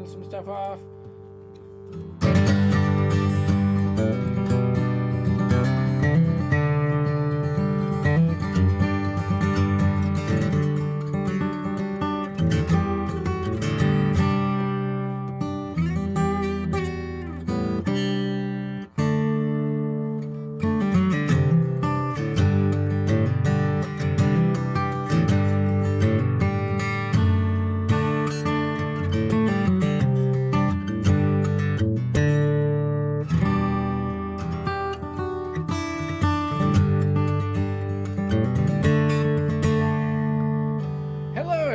turn some stuff off.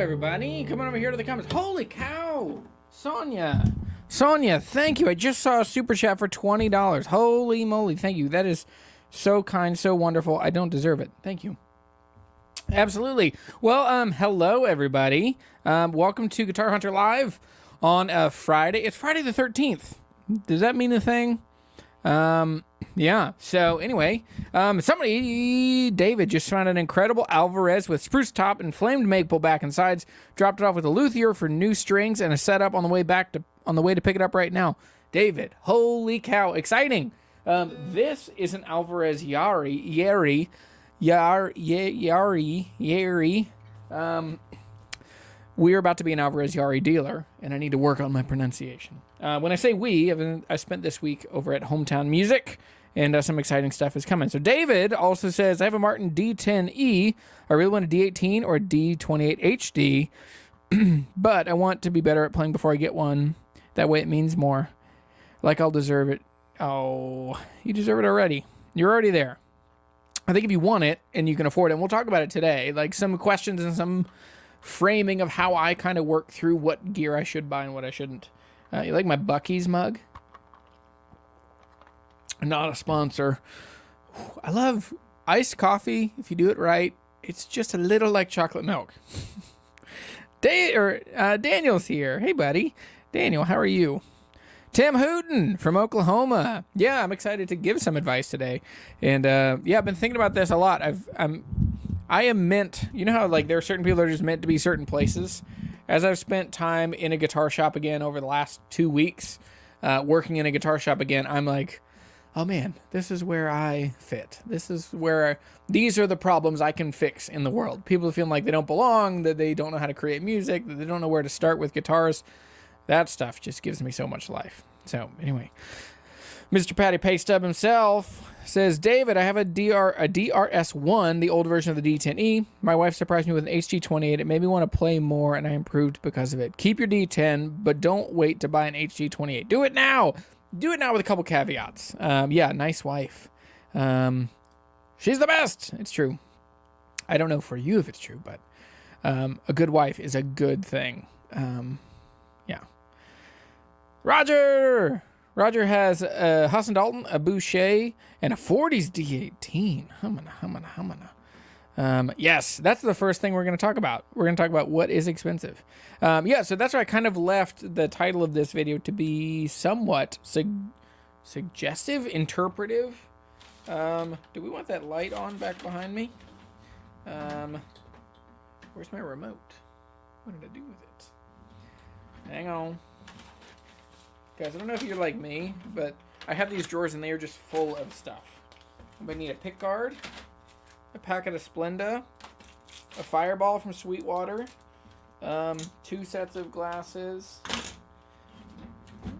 Everybody, come on over here to the comments. Holy cow, Sonia, thank you. I just saw a super chat for $20. Holy moly, thank you. That is so kind, so wonderful. I don't deserve it. Thank you. Absolutely. Well, hello everybody. Welcome to Guitar Hunter Live on a Friday. It's Friday the 13th. Does that mean a thing? Yeah. So anyway, David just found an incredible Alvarez with spruce top and flamed maple back and sides. Dropped it off with a luthier for new strings and a setup on the way to pick it up right now. David, holy cow, exciting! This is an Alvarez Yairi. We're about to be an Alvarez Yairi dealer, and I need to work on my pronunciation. When I say we, I spent this week over at Hometown Music, and some exciting stuff is coming. So David also says, I have a Martin D10E. I really want a D18 or a D28 HD, but I want to be better at playing before I get one. That way it means more. Like I'll deserve it. Oh, you deserve it already. You're already there. I think if you want it and you can afford it, and we'll talk about it today, like some questions and some framing of how I kind of work through what gear I should buy and what I shouldn't. You like my Buc-ee's mug? Not a sponsor. I love iced coffee. If you do it right, it's just a little like chocolate milk. Daniel's here. Hey, buddy. Daniel, how are you? Tim Hooten from Oklahoma. Yeah, I'm excited to give some advice today. And yeah, I've been thinking about this a lot. I am meant, you know how like there are certain people that are just meant to be certain places? As I've spent time in a guitar shop again over the last 2 weeks, working in a guitar shop again, I'm like, oh man, this is where I fit. These are the problems I can fix in the world. People feeling like they don't belong, that they don't know how to create music, that they don't know where to start with guitars. That stuff just gives me so much life. So anyway, Mr. Patty Paystub himself says, David, I have a DRS1, the old version of the D10E. My wife surprised me with an HG28. It made me want to play more, and I improved because of it. Keep your D10, but don't wait to buy an HG28. Do it now. Do it now with a couple caveats. Yeah, nice wife. She's the best. It's true. I don't know for you if it's true, but a good wife is a good thing. Yeah. Roger has a Hassan Dalton, a Boucher, and a 40s D18. Humana. Yes, that's the first thing we're going to talk about. We're going to talk about what is expensive. Yeah, so that's why I kind of left the title of this video to be somewhat suggestive, interpretive. Do we want that light on back behind me? Where's my remote? What did I do with it? Hang on. Guys, I don't know if you're like me, but I have these drawers and they are just full of stuff. I need a pick guard, a packet of Splenda, a Fireball from Sweetwater, 2 sets of glasses,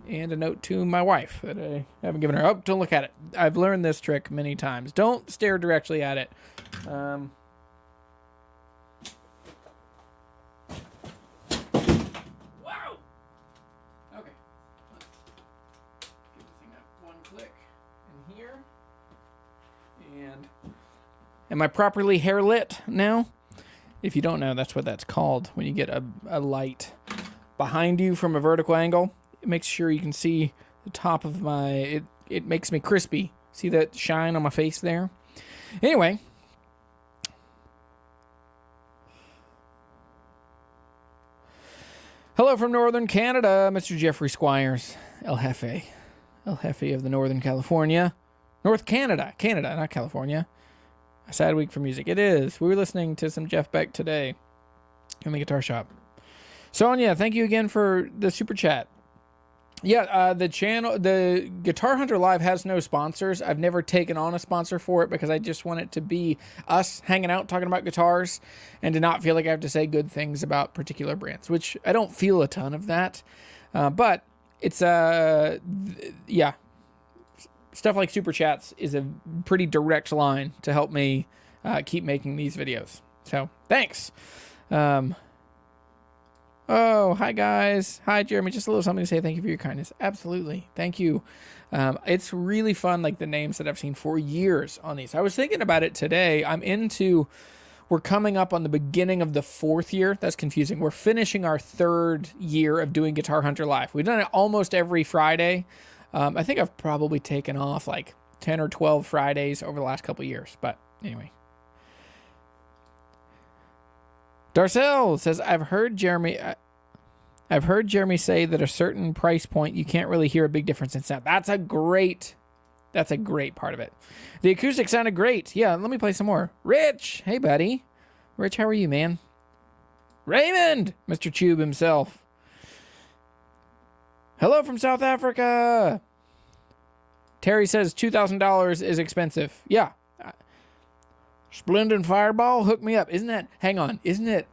and a note to my wife that I haven't given her. Oh, don't look at it. I've learned this trick many times. Don't stare directly at it. Am I properly hair lit now? If you don't know, that's what that's called. When you get a light behind you from a vertical angle, it makes sure you can see the top of my... It makes me crispy. See that shine on my face there? Anyway. Hello from Northern Canada, Mr. Jeffrey Squires. El Jefe of the Northern California. North Canada. Canada, not California. A sad week for music. It is. We were listening to some Jeff Beck today in the guitar shop. Sonia, thank you again for the super chat. Yeah, the channel, the Guitar Hunter Live has no sponsors. I've never taken on a sponsor for it because I just want it to be us hanging out talking about guitars and to not feel like I have to say good things about particular brands, which I don't feel a ton of that. But it's, yeah, stuff like Super Chats is a pretty direct line to help me keep making these videos. So thanks. Oh, hi guys. Hi Jeremy. Just a little something to say. Thank you for your kindness. Absolutely. Thank you. It's really fun, like the names that I've seen for years on these. I was thinking about it today. We're coming up on the beginning of the 4th year. That's confusing. We're finishing our 3rd year of doing Guitar Hunter Live. We've done it almost every Friday. I think I've probably taken off like 10 or 12 Fridays over the last couple of years. But anyway. Darcel says, I've heard Jeremy say that a certain price point, you can't really hear a big difference in sound. That's a great part of it. The acoustic sounded great. Yeah, let me play some more. Rich, hey buddy. Rich, how are you, man? Raymond, Mr. Tube himself. Hello from South Africa. Terry says $2,000 is expensive. Yeah. Splendid Fireball, hook me up. Hang on, isn't it,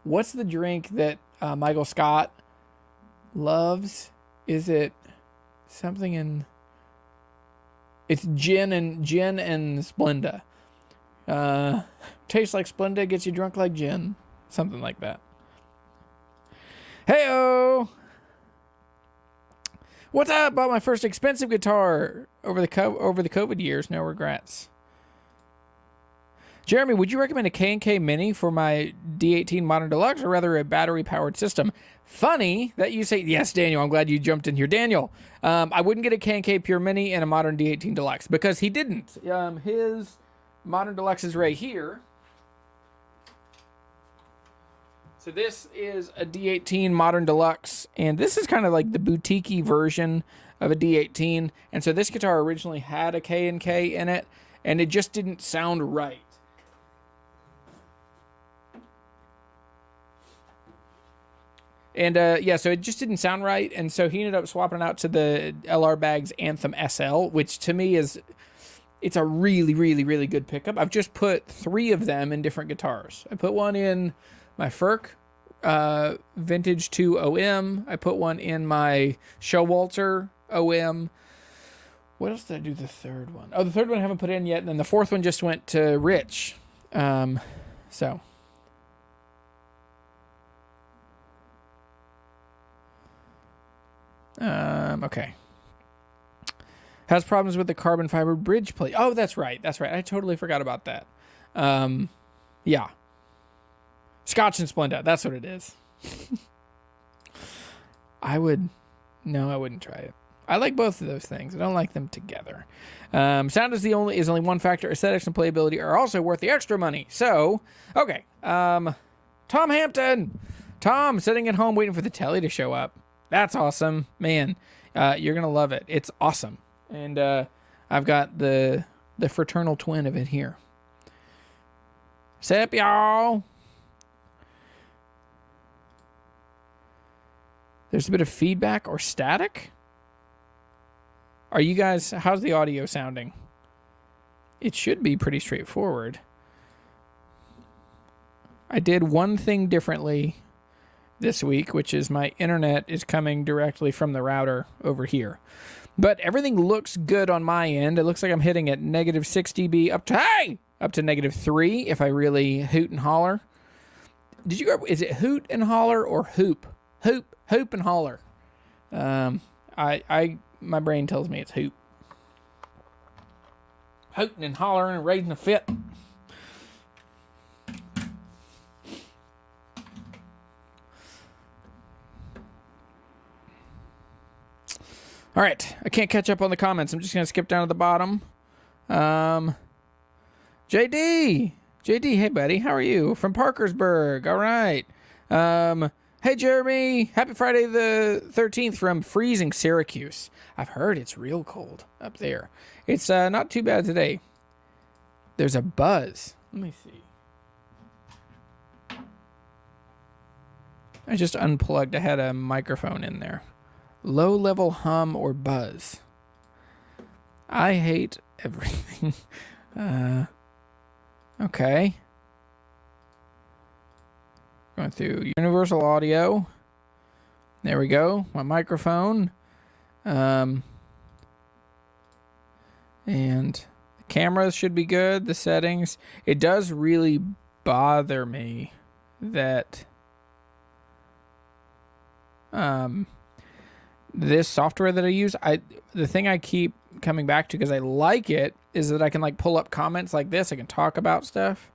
what's the drink that Michael Scott loves? Is it something in, it's gin and Splenda. Tastes like Splenda, gets you drunk like gin. Something like that. Hey-o! What's up? Bought my first expensive guitar over the COVID years. No regrets. Jeremy, would you recommend a K&K Mini for my D18 Modern Deluxe or rather a battery-powered system? Funny that you say, yes, Daniel, I'm glad you jumped in here. Daniel, I wouldn't get a K&K Pure Mini and a Modern D18 Deluxe because he didn't. His Modern Deluxe is right here. So this is a D18 Modern Deluxe, and this is kind of like the boutique-y version of a D18. And so this guitar originally had a K&K in it, and it just didn't sound right. And, yeah, so it just didn't sound right, and so he ended up swapping it out to the LR Baggs Anthem SL, which to me it's a really, really, really good pickup. I've just put 3 of them in different guitars. I put one in my Ferk Vintage 2 OM. I put one in my Showalter OM. What else did I do the third one? Oh, the third one I haven't put in yet, and then the 4th one just went to Rich. So... okay. Has problems with the carbon fiber bridge plate. Oh, that's right. I totally forgot about that. Yeah. Scotch and Splenda. That's what it is. I wouldn't try it. I like both of those things. I don't like them together. Sound is only one factor. Aesthetics and playability are also worth the extra money. So, okay. Tom Hampton. Tom sitting at home waiting for the telly to show up. That's awesome, man. You're gonna love it. It's awesome, and I've got the fraternal twin of it here. Sup, y'all? There's a bit of feedback or static. Are you guys? How's the audio sounding? It should be pretty straightforward. I did one thing differently this week, which is my internet is coming directly from the router over here. But everything looks good on my end. It looks like I'm hitting at -6 dB up to -3 if I really hoot and holler. Is it hoot and holler or hoop? Hoop and holler. My brain tells me it's hoop. Hooting and hollering and raising a fit. All right, I can't catch up on the comments. I'm just going to skip down to the bottom. JD, hey buddy, how are you? From Parkersburg, all right. Hey Jeremy, happy Friday the 13th from freezing Syracuse. I've heard it's real cold up there. It's not too bad today. There's a buzz. Let me see. I just unplugged. I had a microphone in there. Low level hum or buzz. I hate everything. Okay. Going through universal audio. There we go. My microphone. And the cameras should be good. The settings. It does really bother me that this software that I use, the thing I keep coming back to because I like it is that I can like pull up comments like this. I can talk about stuff.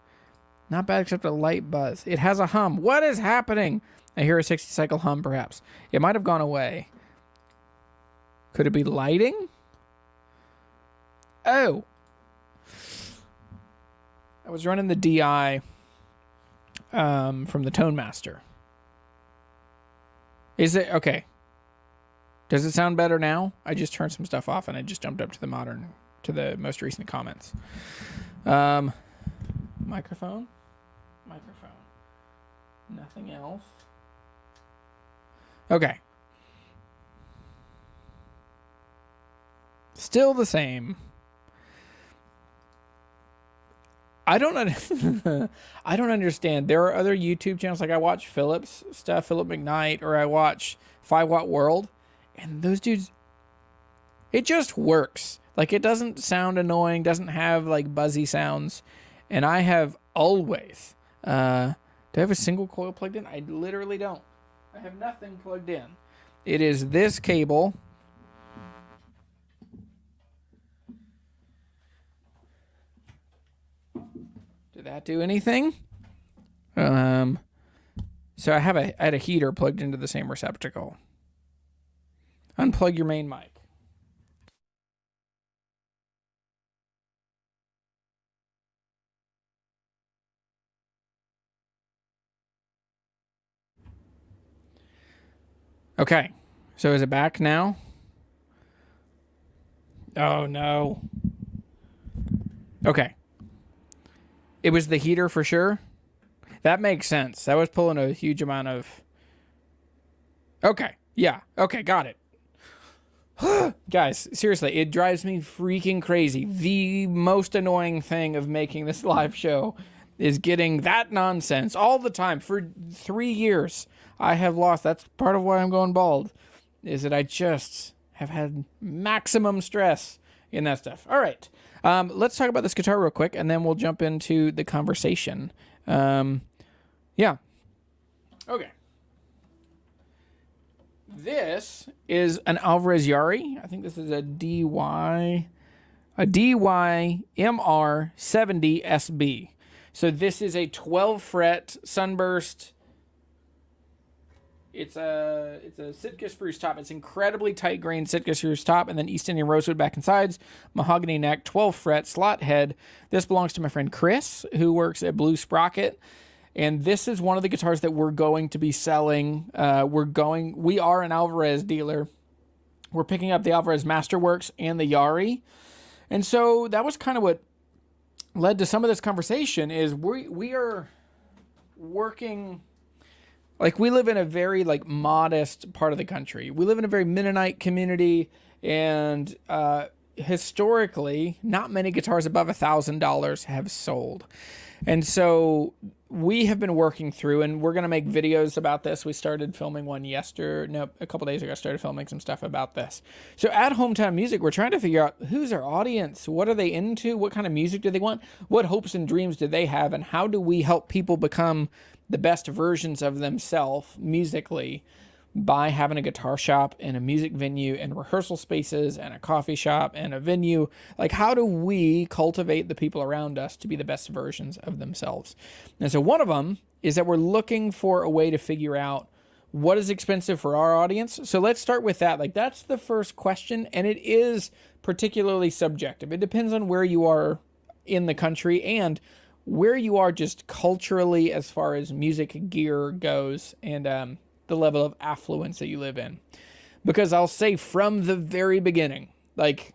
Not bad except a light buzz. It has a hum. What is happening? I hear a 60 cycle hum perhaps. It might have gone away. Could it be lighting? Oh. I was running the DI from the Tone Master. Is it okay? Does it sound better now? I just turned some stuff off and I just jumped up to the most recent comments. Microphone. Nothing else. Okay. Still the same. I don't understand. There are other YouTube channels, like I watch Philip's stuff, Philip McKnight, or I watch 5 Watt World, and those dudes, it just works. Like, it doesn't sound annoying, doesn't have like buzzy sounds, and I have always, do I have a single coil plugged in? I literally don't. I have nothing plugged in. It is this cable. Did that do anything? So I had a heater plugged into the same receptacle. Unplug your main mic. Okay, so is it back now? Oh no. Okay. It was the heater for sure? That makes sense. That was pulling a huge amount of... Okay, yeah. Okay, got it. Guys, seriously, it drives me freaking crazy. The most annoying thing of making this live show is getting that nonsense all the time. For 3 years, I have lost. That's part of why I'm going bald, is that I just have had maximum stress in that stuff. All right. Let's talk about this guitar real quick, and then we'll jump into the conversation. Yeah. Okay. This is an Alvarez Yairi. I think this is a DY MR70 SB. So this is a 12 fret sunburst. It's a Sitka spruce top. It's incredibly tight grained Sitka spruce top, and then East Indian rosewood back and sides, mahogany neck, 12 fret slot head. This belongs to my friend Chris, who works at Blue Sprocket. And this is one of the guitars that we're going to be selling. We are an Alvarez dealer. We're picking up the Alvarez Masterworks and the Yairi. And so that was kind of what led to some of this conversation is we are working, like we live in a very like modest part of the country. We live in a very Mennonite community, and historically, not many guitars above $1,000 have sold. And so we have been working through, and we're going to make videos about this. We started filming one a couple days ago, I started filming some stuff about this. So at Hometown Music, we're trying to figure out who's our audience, what are they into, what kind of music do they want, what hopes and dreams do they have, and how do we help people become the best versions of themselves musically by having a guitar shop and a music venue and rehearsal spaces and a coffee shop and a venue. Like, how do we cultivate the people around us to be the best versions of themselves? And so one of them is that we're looking for a way to figure out what is expensive for our audience. So let's start with that. Like, that's the first question, and it is particularly subjective. It depends on where you are in the country and where you are just culturally as far as music gear goes, and the level of affluence that you live in. Because I'll say from the very beginning, like,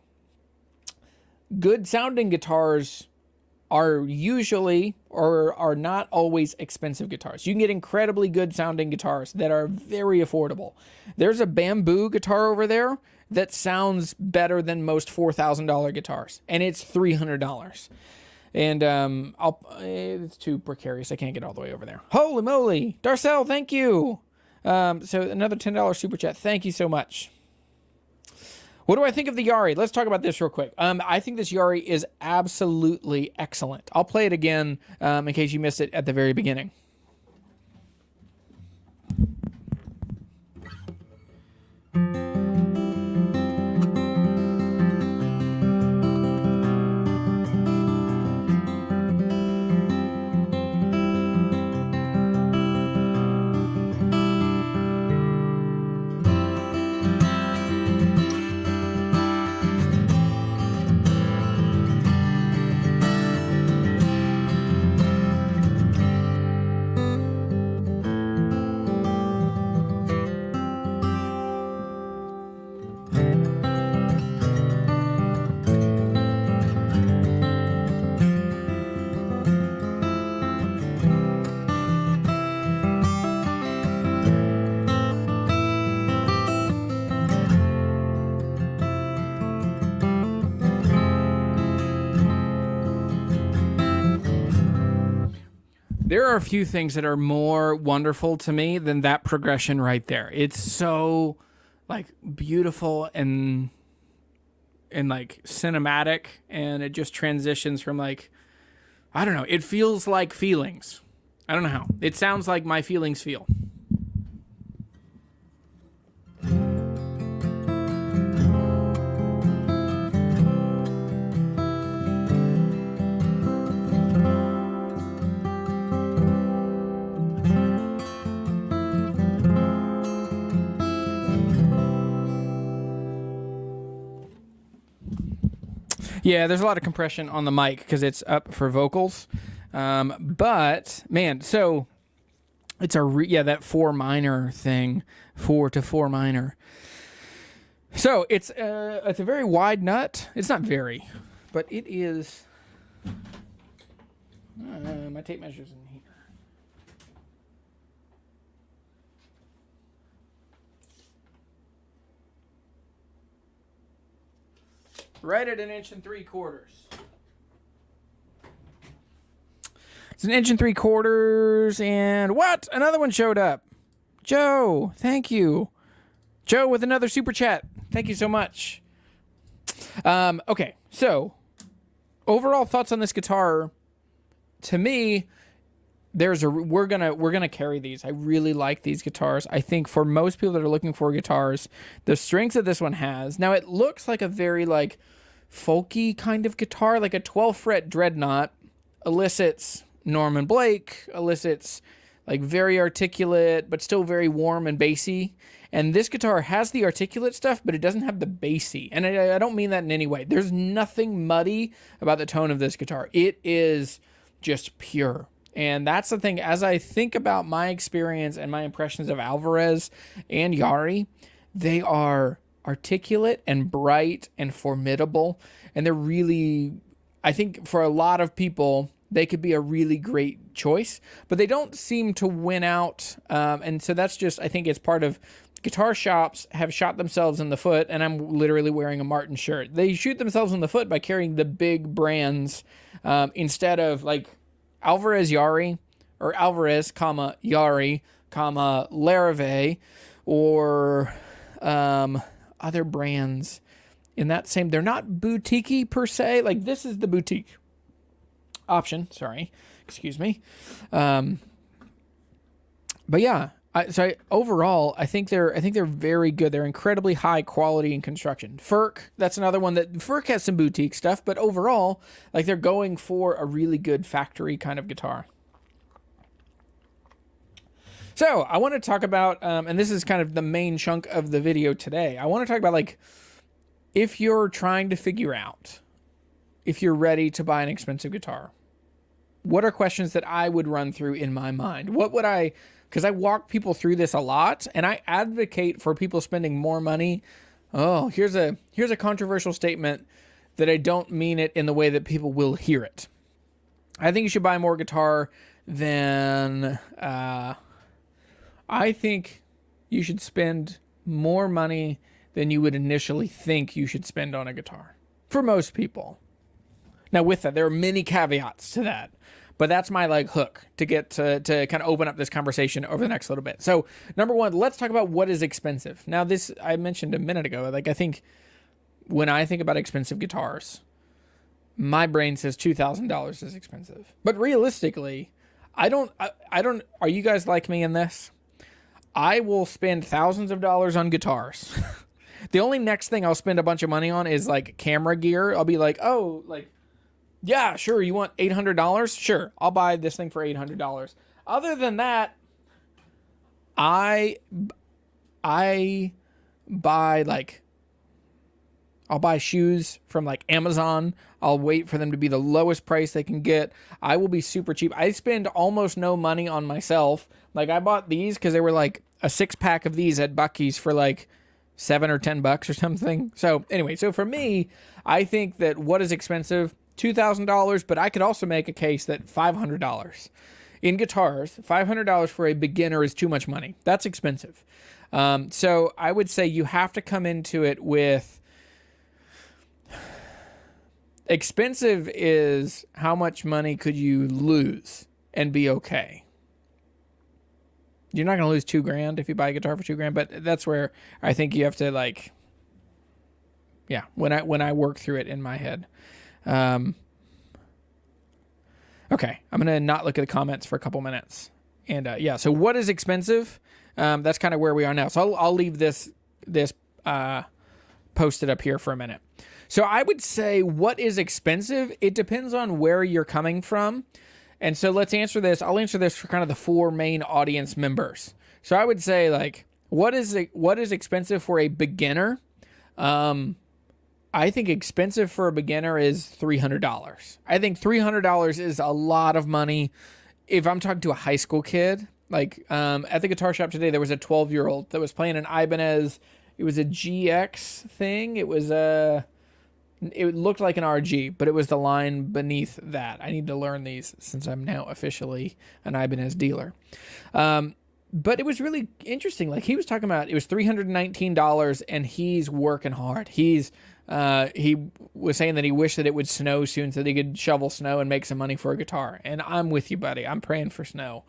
good sounding guitars are usually or are not always expensive guitars. You can get incredibly good sounding guitars that are very affordable. There's a bamboo guitar over there that sounds better than most $4,000 guitars, and it's $300. And it's too precarious. I can't get all the way over there. Holy moly. Darcel, thank you. So another $10 super chat. Thank you so much. What do I think of the Yairi? Let's talk about this real quick. I think this Yairi is absolutely excellent. I'll play it again in case you missed it at the very beginning. There are a few things that are more wonderful to me than that progression right there. It's so like beautiful and like cinematic, and it just transitions from like, I don't know, it feels like feelings. I don't know how. It sounds like my feelings feel. Yeah, there's a lot of compression on the mic because it's up for vocals. But, man, so it's that 4 minor thing, 4 to 4 minor. So it's a very wide nut. It's not very, but it is. My tape measure's in here. Right at 1 3/4 inches. It's 1 3/4 inches, and what? Another one showed up. Joe, thank you. Joe with another super chat. Thank you so much. Okay, so overall thoughts on this guitar. To me, we're gonna carry these. I really like these guitars. I think for most people that are looking for guitars, the strengths that this one has. Now it looks like a very like folky kind of guitar, like a 12 fret dreadnought elicits Norman Blake, elicits like very articulate, but still very warm and bassy. And this guitar has the articulate stuff, but it doesn't have the bassy. And I don't mean that in any way. There's nothing muddy about the tone of this guitar. It is just pure. And that's the thing, as I think about my experience and my impressions of Alvarez and Yairi, they are articulate and bright and formidable. And they're really, I think for a lot of people, they could be a really great choice, but they don't seem to win out. And so that's just, I think it's part of guitar shops have shot themselves in the foot, and I'm literally wearing a Martin shirt. They shoot themselves in the foot by carrying the big brands instead of like Alvarez Yairi or Alvarez, Yairi, Larrivee, or other brands in that same. They're not boutique-y per se. Like this is the boutique option. Sorry, excuse me. But yeah. Overall, I think they're very good. They're incredibly high quality in construction. Furk, that's another one that Furk has some boutique stuff, but overall, like they're going for a really good factory kind of guitar. So I want to talk about, and this is kind of the main chunk of the video today. I want to talk about like if you're trying to figure out if you're ready to buy an expensive guitar. What are questions that I would run through in my mind? What would I? Because I walk people through this a lot, and I advocate for people spending more money. Oh, here's a controversial statement that I don't mean it in the way that people will hear it. I think you should buy more guitar than I think you should spend more money than you would initially think you should spend on a guitar for most people. Now, with that, there are many caveats to that, but that's my like hook to get to kind of open up this conversation over the next little bit. So, number one, let's talk about what is expensive. Now, this I mentioned a minute ago. Like, I think when I think about expensive guitars, my brain says $2,000 is expensive. But realistically, I don't. Are you guys like me in this? I will spend thousands of dollars on guitars. The only next thing I'll spend a bunch of money on is like camera gear. I'll be like, oh, like, yeah, sure. You want $800? Sure, I'll buy this thing for $800. Other than that, I buy like, I'll buy shoes from like Amazon. I'll wait for them to be the lowest price they can get. I will be super cheap. I spend almost no money on myself. Like, I bought these because they were like a 6-pack of these at Buc-ee's for like $7 or $10 or something. So anyway, so for me, I think that what is expensive, $2,000, but I could also make a case that $500 in guitars, $500 for a beginner is too much money. That's expensive. So I would say you have to come into it with expensive is how much money could you lose and be okay. You're not going to lose $2,000 if you buy a guitar for $2,000, but that's where I think you have to like, yeah, when I work through it in my head. Okay, I'm going to not look at the comments for a couple minutes. And yeah, so what is expensive? That's kind of where we are now. So I'll leave this posted up here for a minute. So I would say what is expensive? It depends on where you're coming from. And so let's answer this. I'll answer this for kind of the 4 main audience members. So I would say like, what is expensive for a beginner? I think expensive for a beginner is $300. I think $300 is a lot of money. If I'm talking to a high school kid, like at the guitar shop today, there was a 12-year-old that was playing an Ibanez. It was a GX thing. It looked like an RG, but it was the line beneath that. I need to learn these since I'm now officially an Ibanez dealer. But it was really interesting. Like, he was talking about, it was $319 and he's working hard. He was saying that he wished that it would snow soon so that he could shovel snow and make some money for a guitar. And I'm with you, buddy. I'm praying for snow.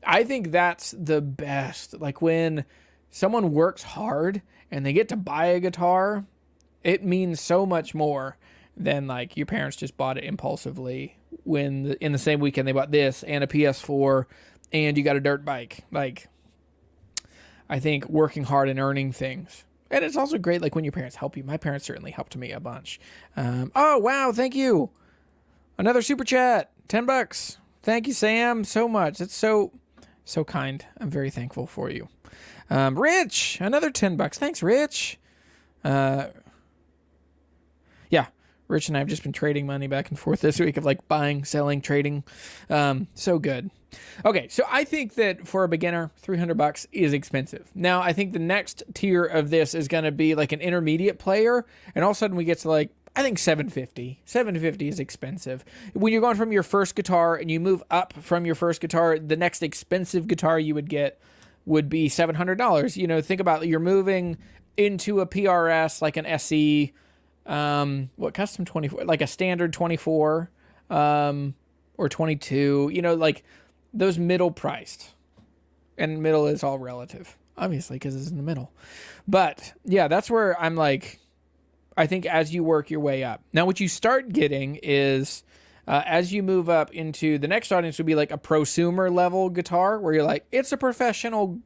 I think that's the best. Like, when someone works hard and they get to buy a guitar, it means so much more than like your parents just bought it impulsively when in the same weekend they bought this and a PS4 and you got a dirt bike. Like, I think working hard and earning things. And it's also great like when your parents help you. My parents certainly helped me a bunch. Oh, wow. Thank you. Another super chat. $10. Thank you, Sam, so much. It's so kind. I'm very thankful for you. Rich, another $10. Thanks, Rich. Yeah, Rich and I have just been trading money back and forth this week of like buying, selling, trading. So good. Okay, so I think that for a beginner, $300 is expensive. Now, I think the next tier of this is going to be like an intermediate player, and all of a sudden we get to like, I think $750. $750 is expensive. When you're going from your first guitar and you move up from your first guitar, the next expensive guitar you would get would be $700. You know, think about you're moving into a PRS like an SE. What custom 24, like a standard 24, or 22, you know, like those middle priced, and middle is all relative, obviously, because it's in the middle. But yeah, that's where I'm like, I think as you work your way up. Now, what you start getting is, as you move up into the next audience would be like a prosumer level guitar where you're like, it's a professional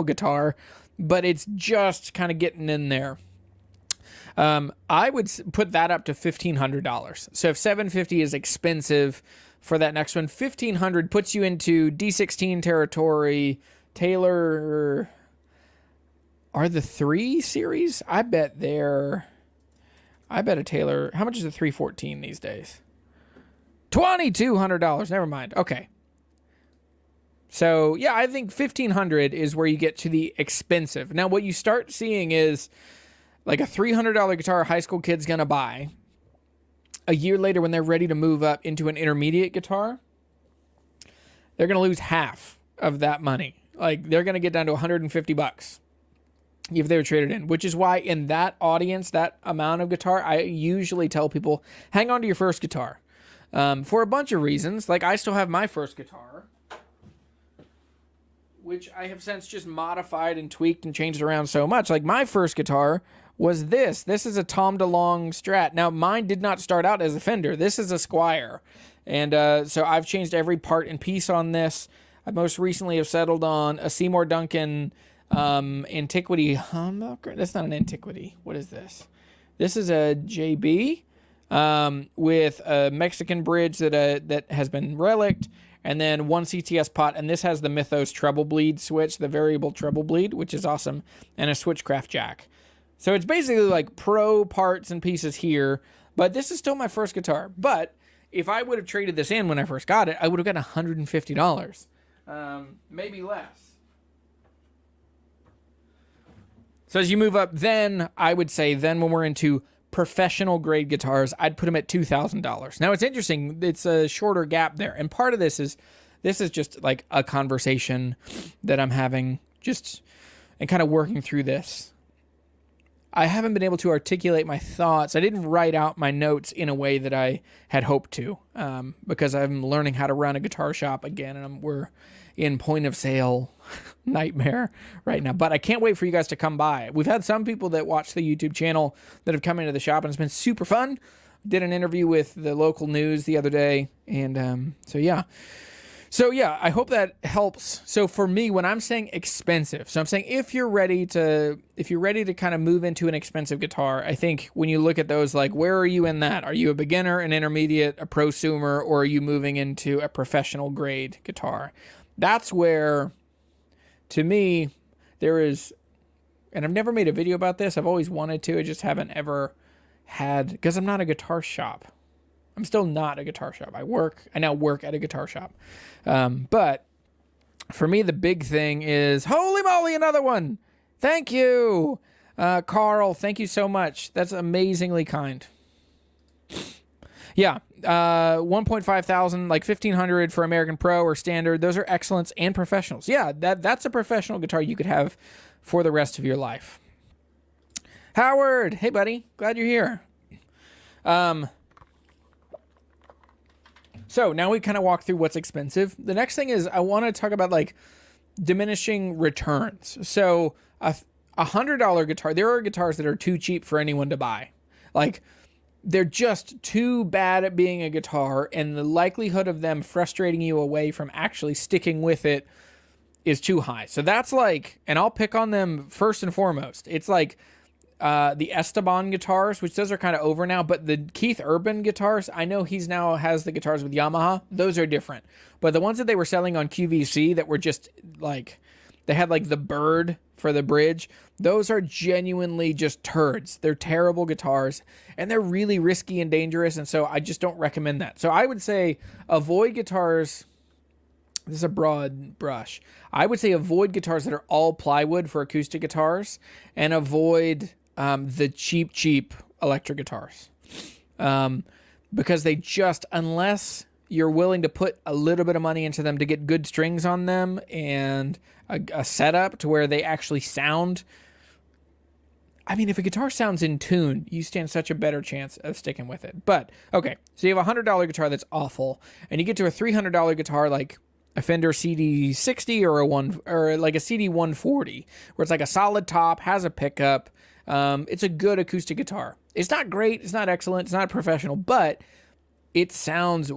guitar, but it's just kind of getting in there. I would put that up to $1,500. So if $750 is expensive for that next one, $1,500 puts you into D16 territory. Taylor, are the 3 series? I bet a Taylor, how much is a 314 these days? $2,200. Never mind. Okay. So yeah, I think $1,500 is where you get to the expensive. Now what you start seeing is like a $300 guitar a high school kid's going to buy a year later when they're ready to move up into an intermediate guitar, they're going to lose half of that money. Like, they're going to get down to $150 if they were traded in, which is why in that audience, that amount of guitar, I usually tell people, hang on to your first guitar for a bunch of reasons. Like, I still have my first guitar, which I have since just modified and tweaked and changed around so much. Like, my first guitar was this. This is a Tom DeLonge Strat. Now, mine did not start out as a Fender. This is a Squier. And so I've changed every part and piece on this. I most recently have settled on a Seymour Duncan Antiquity humbucker. That's not an Antiquity. What is this? This is a JB with a Mexican bridge that has been relicked, and then one CTS pot, and this has the Mythos treble bleed switch, the variable treble bleed, which is awesome, and a Switchcraft jack. So it's basically like pro parts and pieces here, but this is still my first guitar. But if I would have traded this in when I first got it, I would have gotten $150, maybe less. So as you move up, then I would say then when we're into professional grade guitars, I'd put them at $2,000. Now it's interesting. It's a shorter gap there. And part of this is just like a conversation that I'm having just and kind of working through this. I haven't been able to articulate my thoughts. I didn't write out my notes in a way that I had hoped to because I'm learning how to run a guitar shop again, and we're in point of sale nightmare right now. But I can't wait for you guys to come by. We've had some people that watch the YouTube channel that have come into the shop, and it's been super fun. Did an interview with the local news the other day, and so yeah, I hope that helps. So for me, when I'm saying expensive, so I'm saying if you're ready to kind of move into an expensive guitar, I think when you look at those, like, where are you in that? Are you a beginner, an intermediate, a prosumer, or are you moving into a professional grade guitar? That's where, to me, there is, and I've never made a video about this. I've always wanted to. I just haven't ever had, because I'm not a guitar shop. I'm still not a guitar shop. I now work at a guitar shop. But for me, the big thing is, holy moly, another one. Thank you. Carl, thank you so much. That's amazingly kind. Yeah. 1.5 thousand, like 1,500 for American Pro or Standard. Those are excellents and professionals. Yeah, that's a professional guitar you could have for the rest of your life. Howard, hey buddy, glad you're here. So now we kind of walk through what's expensive. The next thing is I want to talk about like diminishing returns. So a $100 guitar, there are guitars that are too cheap for anyone to buy. Like, they're just too bad at being a guitar, and the likelihood of them frustrating you away from actually sticking with it is too high. So that's like, and I'll pick on them first and foremost. It's like the Esteban guitars, which those are kind of over now, but the Keith Urban guitars, I know he's now has the guitars with Yamaha. Those are different. But the ones that they were selling on QVC that were just like, they had like the bird for the bridge, those are genuinely just turds. They're terrible guitars, and they're really risky and dangerous, and so I just don't recommend that. So I would say avoid guitars. This is a broad brush. I would say avoid guitars that are all plywood for acoustic guitars, and avoid the cheap electric guitars. Because they just, unless you're willing to put a little bit of money into them to get good strings on them and a setup to where they actually sound. I mean, if a guitar sounds in tune, you stand such a better chance of sticking with it. But, okay, so you have a $100 guitar that's awful, and you get to a $300 guitar like a Fender CD60 or like a CD140, where it's like a solid top, has a pickup. It's a good acoustic guitar. It's not great, it's not excellent, it's not professional, but it sounds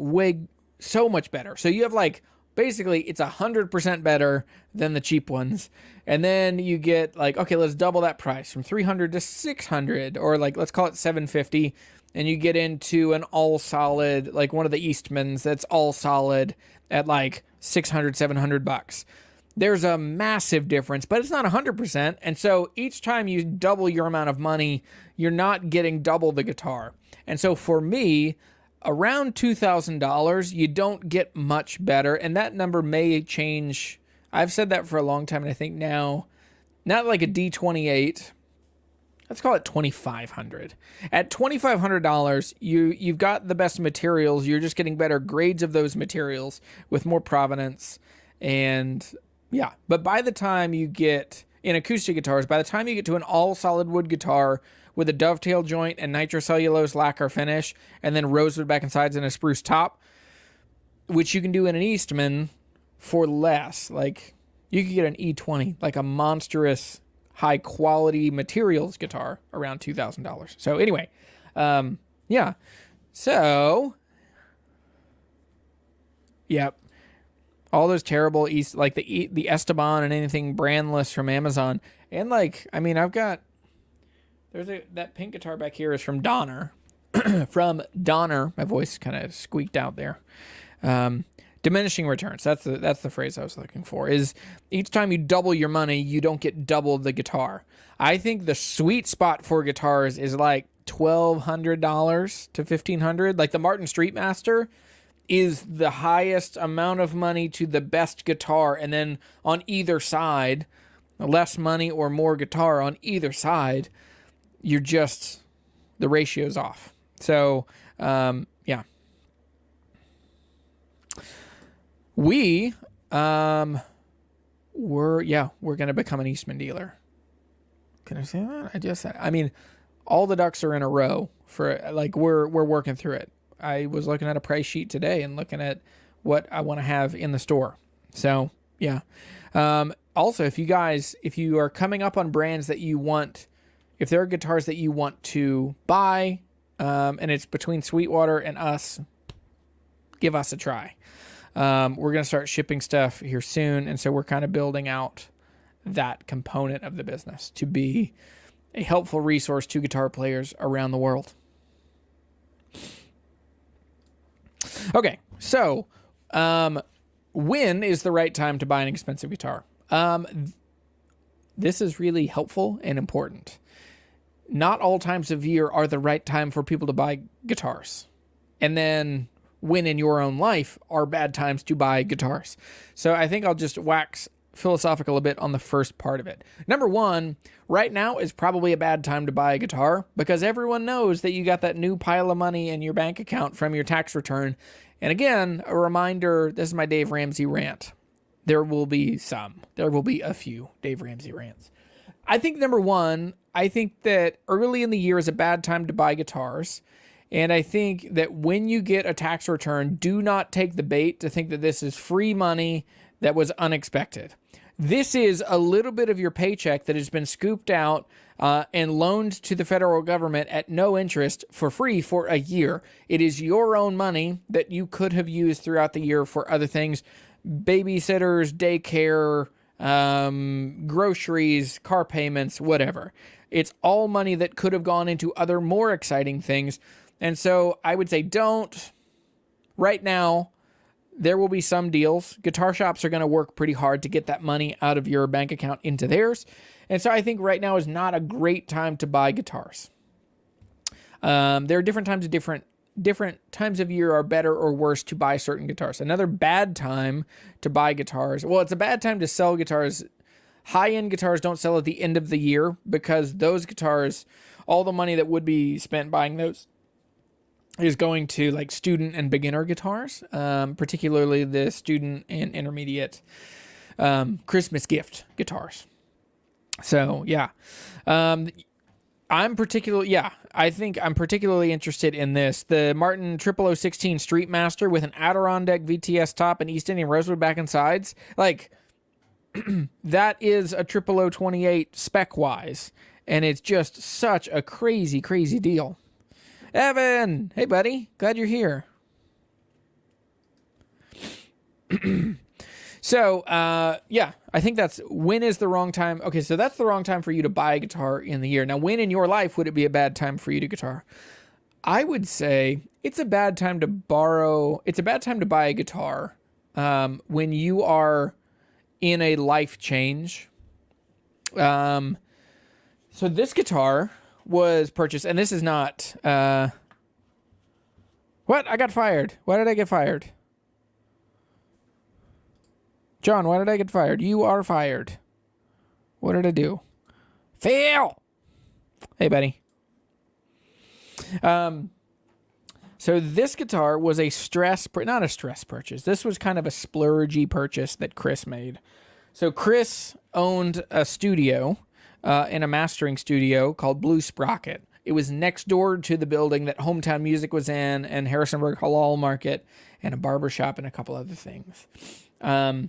so much better. So you have like, basically it's 100% better than the cheap ones. And then you get like, okay, let's double that price from 300 to 600, or like, let's call it 750. And you get into an all solid, like one of the Eastmans that's all solid at like 600, $700. There's a massive difference, but it's not 100%. And so each time you double your amount of money, you're not getting double the guitar. And so for me, around $2,000, you don't get much better. And that number may change. I've said that for a long time. And I think now, not like a D28, let's call it $2,500. At $2,500, you've got the best materials. You're just getting better grades of those materials with more provenance. And yeah, but by the time you get in acoustic guitars, by the time you get to an all solid wood guitar with a dovetail joint and nitrocellulose lacquer finish, and then rosewood back and sides and a spruce top, which you can do in an Eastman for less. Like, you could get an E20, like a monstrous high quality materials guitar, around $2,000. So anyway, yeah. So, yep. All those terrible like the Esteban and anything brandless from Amazon. And like, I mean, I've got, that pink guitar back here is from Donner. From Donner. My voice kind of squeaked out there. Diminishing returns. That's the phrase I was looking for. Is each time you double your money, you don't get double the guitar. I think the sweet spot for guitars is like $1,200 to $1,500. Like the Martin Streetmaster is the highest amount of money to the best guitar, and then on either side, less money or more guitar on either side, you're just, the ratio's off. So, yeah. We're going to become an Eastman dealer. Can I say that? I just said, I mean, all the ducks are in a row for, like, we're working through it. I was looking at a price sheet today and looking at what I want to have in the store. So, yeah. Also, if you are coming up on brands that you want, if there are guitars that you want to buy, and it's between Sweetwater and us, give us a try. We're going to start shipping stuff here soon, and so we're kind of building out that component of the business to be a helpful resource to guitar players around the world. Okay, so when is the right time to buy an expensive guitar? This is really helpful and important. Not all times of year are the right time for people to buy guitars. And then when in your own life are bad times to buy guitars. So I think I'll just wax philosophical a bit on the first part of it. Number one, right now is probably a bad time to buy a guitar because everyone knows that you got that new pile of money in your bank account from your tax return. And again, a reminder, this is my Dave Ramsey rant. There will be a few Dave Ramsey rants. I think number one, I think that early in the year is a bad time to buy guitars. And I think that when you get a tax return, do not take the bait to think that this is free money that was unexpected. This is a little bit of your paycheck that has been scooped out and loaned to the federal government at no interest for free for a year. It is your own money that you could have used throughout the year for other things, babysitters, daycare, groceries, car payments, whatever. It's all money that could have gone into other more exciting things. And so I would say don't. Right now, there will be some deals. Guitar shops are going to work pretty hard to get that money out of your bank account into theirs. And so I think right now is not a great time to buy guitars. There are different times of different times of year are better or worse to buy certain guitars. Another bad time to buy guitars. Well, it's a bad time to sell guitars. High-end guitars don't sell at the end of the year because those guitars, all the money that would be spent buying those is going to like student and beginner guitars, particularly the student and intermediate Christmas gift guitars. So, yeah. I think I'm particularly interested in this. The Martin 0016 Streetmaster with an Adirondack VTS top and East Indian rosewood back and sides. Like, that is a 0028 spec-wise, and it's just such a crazy, crazy deal. Evan! Hey, buddy. Glad you're here. So, yeah, I think when is the wrong time? Okay, so that's the wrong time for you to buy a guitar in the year. Now, when in your life would it be a bad time for you to guitar? I would say it's a bad time to buy a guitar when you are in a life change. So this guitar was purchased, and this is not, what? I got fired. Why did I get fired? John, why did I get fired? You are fired. What did I do? Fail! Hey, buddy. So this guitar was not a stress purchase. This was kind of a splurgy purchase that Chris made. So Chris owned a studio, in a mastering studio called Blue Sprocket. It was next door to the building that Hometown Music was in, and Harrisonburg Halal Market, and a barbershop and a couple other things. The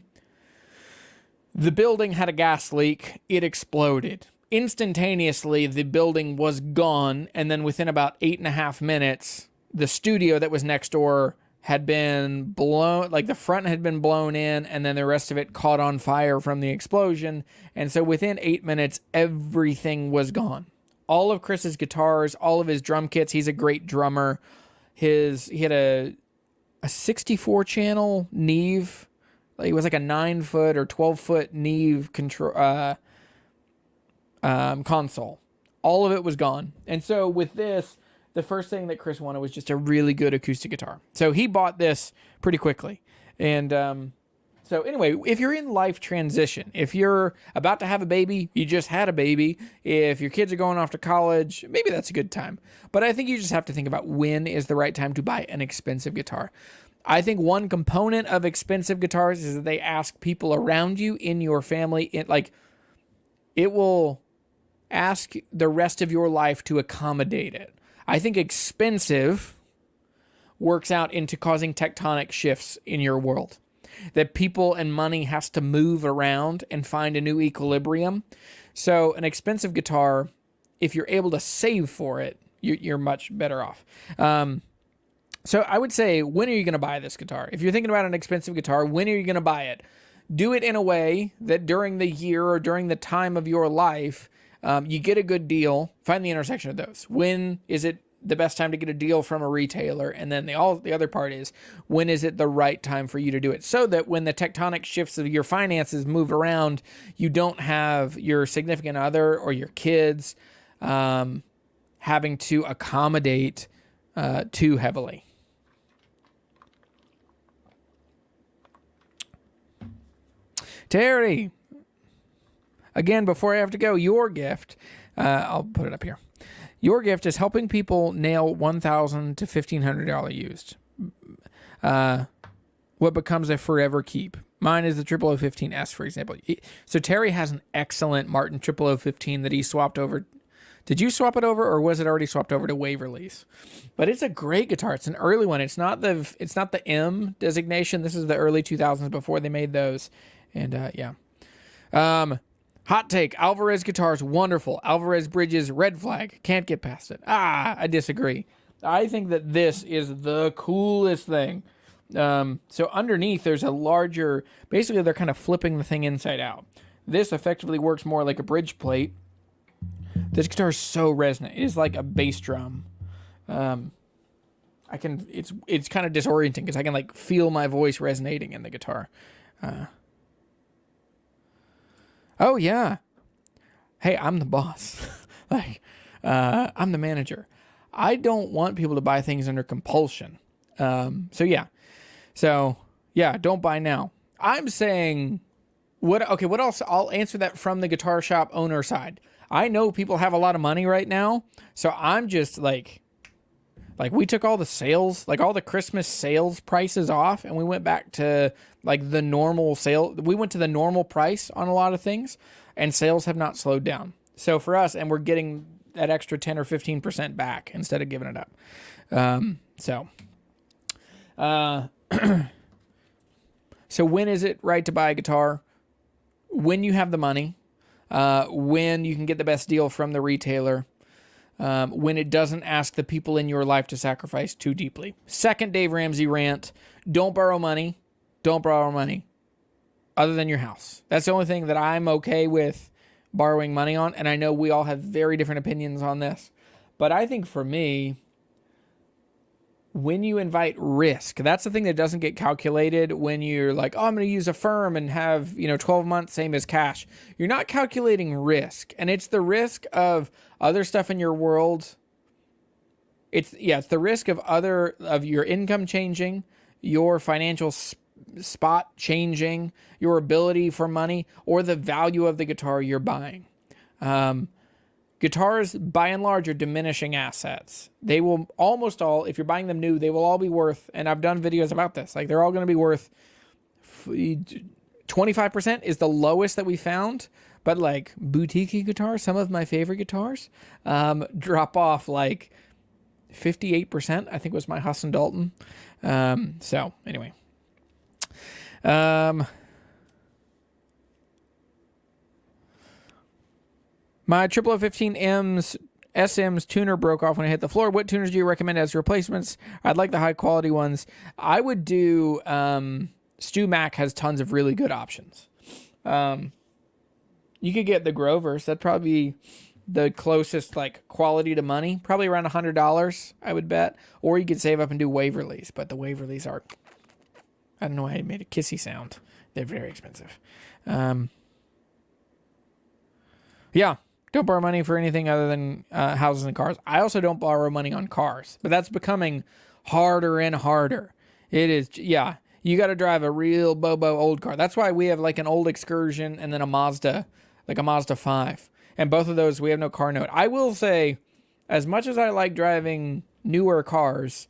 building had a gas leak. It exploded. Instantaneously, the building was gone, and then within about 8.5 minutes, the studio that was next door had been blown, like the front had been blown in, and then the rest of it caught on fire from the explosion. And so within 8 minutes, everything was gone. All of Chris's guitars, all of his drum kits. He's a great drummer. He had a 64-channel Neve. It was like a 9-foot or 12-foot Neve control console. All of it was gone. And so with this, the first thing that Chris wanted was just a really good acoustic guitar. So he bought this pretty quickly. And so anyway, if you're in life transition, if you're about to have a baby, you just had a baby, if your kids are going off to college, maybe that's a good time. But I think you just have to think about when is the right time to buy an expensive guitar. I think one component of expensive guitars is that they ask people around you in your family, it will ask the rest of your life to accommodate it. I think expensive works out into causing tectonic shifts in your world. That people and money has to move around and find a new equilibrium. So an expensive guitar, if you're able to save for it, you're much better off. So I would say, when are you going to buy this guitar? If you're thinking about an expensive guitar, when are you going to buy it? Do it in a way that during the year or during the time of your life, you get a good deal. Find the intersection of those. When is it the best time to get a deal from a retailer? And then the other part is, when is it the right time for you to do it? So that when the tectonic shifts of your finances move around, you don't have your significant other or your kids having to accommodate too heavily. Terry, again, before I have to go, your gift, I'll put it up here. Your gift is helping people nail $1,000 to $1,500 used. What becomes a forever keep. Mine is the 0015S, for example. So Terry has an excellent Martin 0015 that he swapped over. Did you swap it over, or was it already swapped over to Waverly's? But it's a great guitar. It's an early one. It's not the M designation. This is the early 2000s before they made those. And yeah. Hot take. Alvarez guitars, wonderful. Alvarez bridges, red flag. Can't get past it. I disagree. I think that this is the coolest thing. So underneath, there's a larger... Basically, they're kind of flipping the thing inside out. This effectively works more like a bridge plate. This guitar is so resonant. It is like a bass drum. It's kind of disorienting because I can like feel my voice resonating in the guitar. Oh yeah. Hey, I'm the boss. I'm the manager. I don't want people to buy things under compulsion. So yeah, don't buy now. I'm saying, what else? I'll answer that from the guitar shop owner side. I know people have a lot of money right now, so I'm just like we took all the sales, like all the Christmas sales prices off, and we went back to like the normal sale. We went to the normal price on a lot of things, and sales have not slowed down. So for us, and we're getting that extra 10 or 15% back instead of giving it up. So when is it right to buy a guitar? When you have the money, when you can get the best deal from the retailer, when it doesn't ask the people in your life to sacrifice too deeply. Second Dave Ramsey rant: don't borrow money. Don't borrow money other than your house. That's the only thing that I'm okay with borrowing money on, and I know we all have very different opinions on this. But I think for me, when you invite risk, that's the thing that doesn't get calculated when you're like, I'm going to use a firm and have, 12 months, same as cash. You're not calculating risk. And it's the risk of other stuff in your world. It's the risk of your income changing, your financial spot changing, your ability for money, or the value of the guitar you're buying. Guitars, by and large, are diminishing assets. They will almost all, if you're buying them new, they will all be worth, and I've done videos about this, like they're all going to be worth 25% is the lowest that we found, but like boutique guitars, some of my favorite guitars, drop off like 58%, I think was my Husson Dalton. So anyway. My 0015M's SM's tuner broke off when I hit the floor. What tuners do you recommend as replacements? I'd like the high quality ones. I would do, Stu Mac has tons of really good options. You could get the Grovers. That'd probably be the closest like quality to money. Probably around $100, I would bet. Or you could save up and do Waverleys. But the Waverleys are, I don't know why I made a kissy sound. They're very expensive. Yeah. Don't borrow money for anything other than houses and cars. I also don't borrow money on cars, but that's becoming harder and harder. It is, yeah. You got to drive a real Bobo old car. That's why we have like an old Excursion and then a Mazda, like a Mazda 5. And both of those, we have no car note. I will say, as much as I like driving newer cars,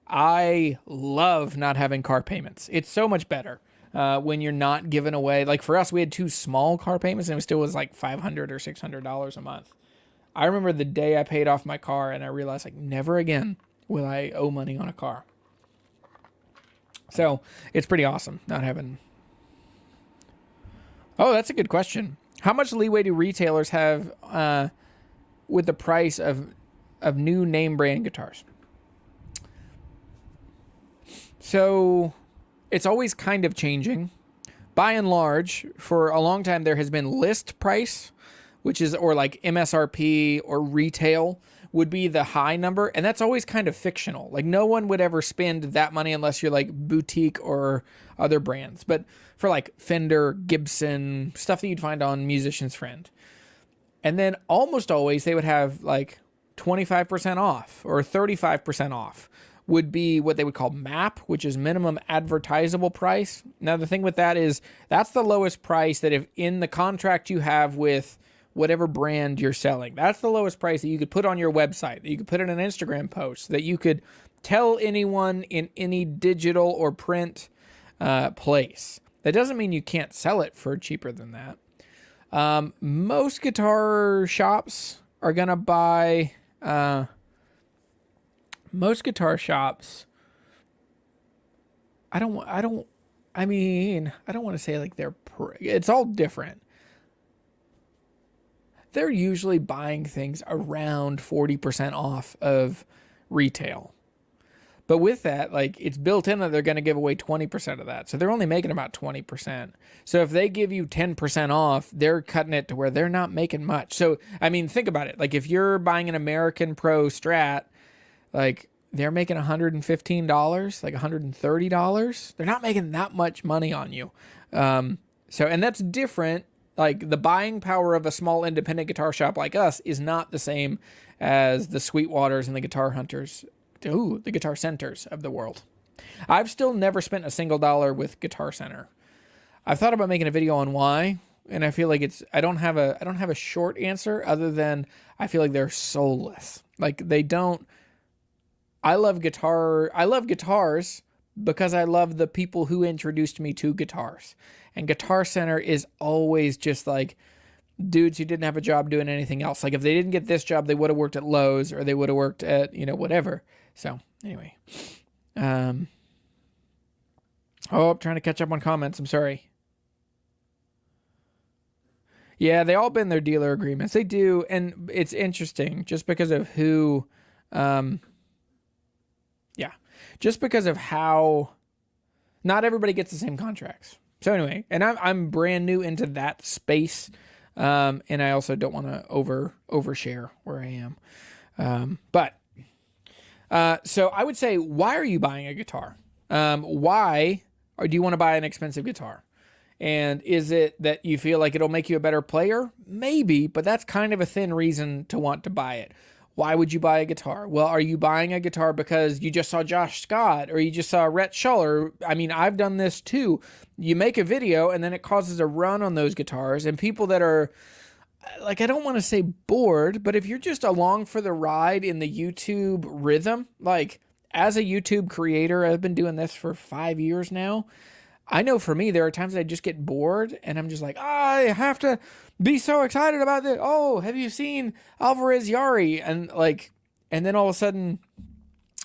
I love not having car payments. It's so much better. When you're not giving away, like for us, we had 2 small car payments and it still was like $500 or $600 a month. I remember the day I paid off my car and I realized like never again will I owe money on a car. So it's pretty awesome not having. Oh, that's a good question. How much leeway do retailers have with the price of new name brand guitars? So it's always kind of changing. By and large, for a long time, there has been list price, which is, or like MSRP or retail would be the high number. And that's always kind of fictional. Like no one would ever spend that money unless you're like boutique or other brands. But for like Fender, Gibson, stuff that you'd find on Musician's Friend. And then almost always they would have like 25% off or 35% off. Would be what they would call MAP, which is minimum advertisable price. Now, the thing with that is that's the lowest price that if in the contract you have with whatever brand you're selling, that's the lowest price that you could put on your website, that you could put in an Instagram post, that you could tell anyone in any digital or print place. That doesn't mean you can't sell it for cheaper than that. Most guitar shops are going to buy... most guitar shops, I don't want to say like it's all different. They're usually buying things around 40% off of retail. But with that, like it's built in that they're going to give away 20% of that. So they're only making about 20%. So if they give you 10% off, they're cutting it to where they're not making much. So, I mean, think about it. Like if you're buying an American Pro Strat, like they're making $115, like $130. They're not making that much money on you. And that's different. Like the buying power of a small independent guitar shop like us is not the same as the Sweetwaters and the Guitar Hunters. The Guitar Centers of the world. I've still never spent a single dollar with Guitar Center. I've thought about making a video on why, and I feel like I don't have a short answer other than I feel like they're soulless. Like they don't. I love guitars because I love the people who introduced me to guitars. And Guitar Center is always just like dudes who didn't have a job doing anything else. Like if they didn't get this job, they would have worked at Lowe's or they would have worked at, whatever. So anyway, I'm trying to catch up on comments. I'm sorry. Yeah, they all bend their dealer agreements. They do. And it's interesting just because of who, just because of how not everybody gets the same contracts. So anyway, and I'm brand new into that space. And I also don't want to overshare where I am. So I would say, why are you buying a guitar? Why do you want to buy an expensive guitar? And is it that you feel like it'll make you a better player? Maybe, but that's kind of a thin reason to want to buy it. Why would you buy a guitar? Well, are you buying a guitar because you just saw Josh Scott or you just saw Rhett Schuller? I mean, I've done this too. You make a video and then it causes a run on those guitars, and people that are, like, I don't want to say bored, but if you're just along for the ride in the YouTube rhythm, like as a YouTube creator, I've been doing this for 5 years now. I know for me, there are times that I just get bored and I'm just like, I have to be so excited about this. Oh, have you seen Alvarez Yairi? And then all of a sudden,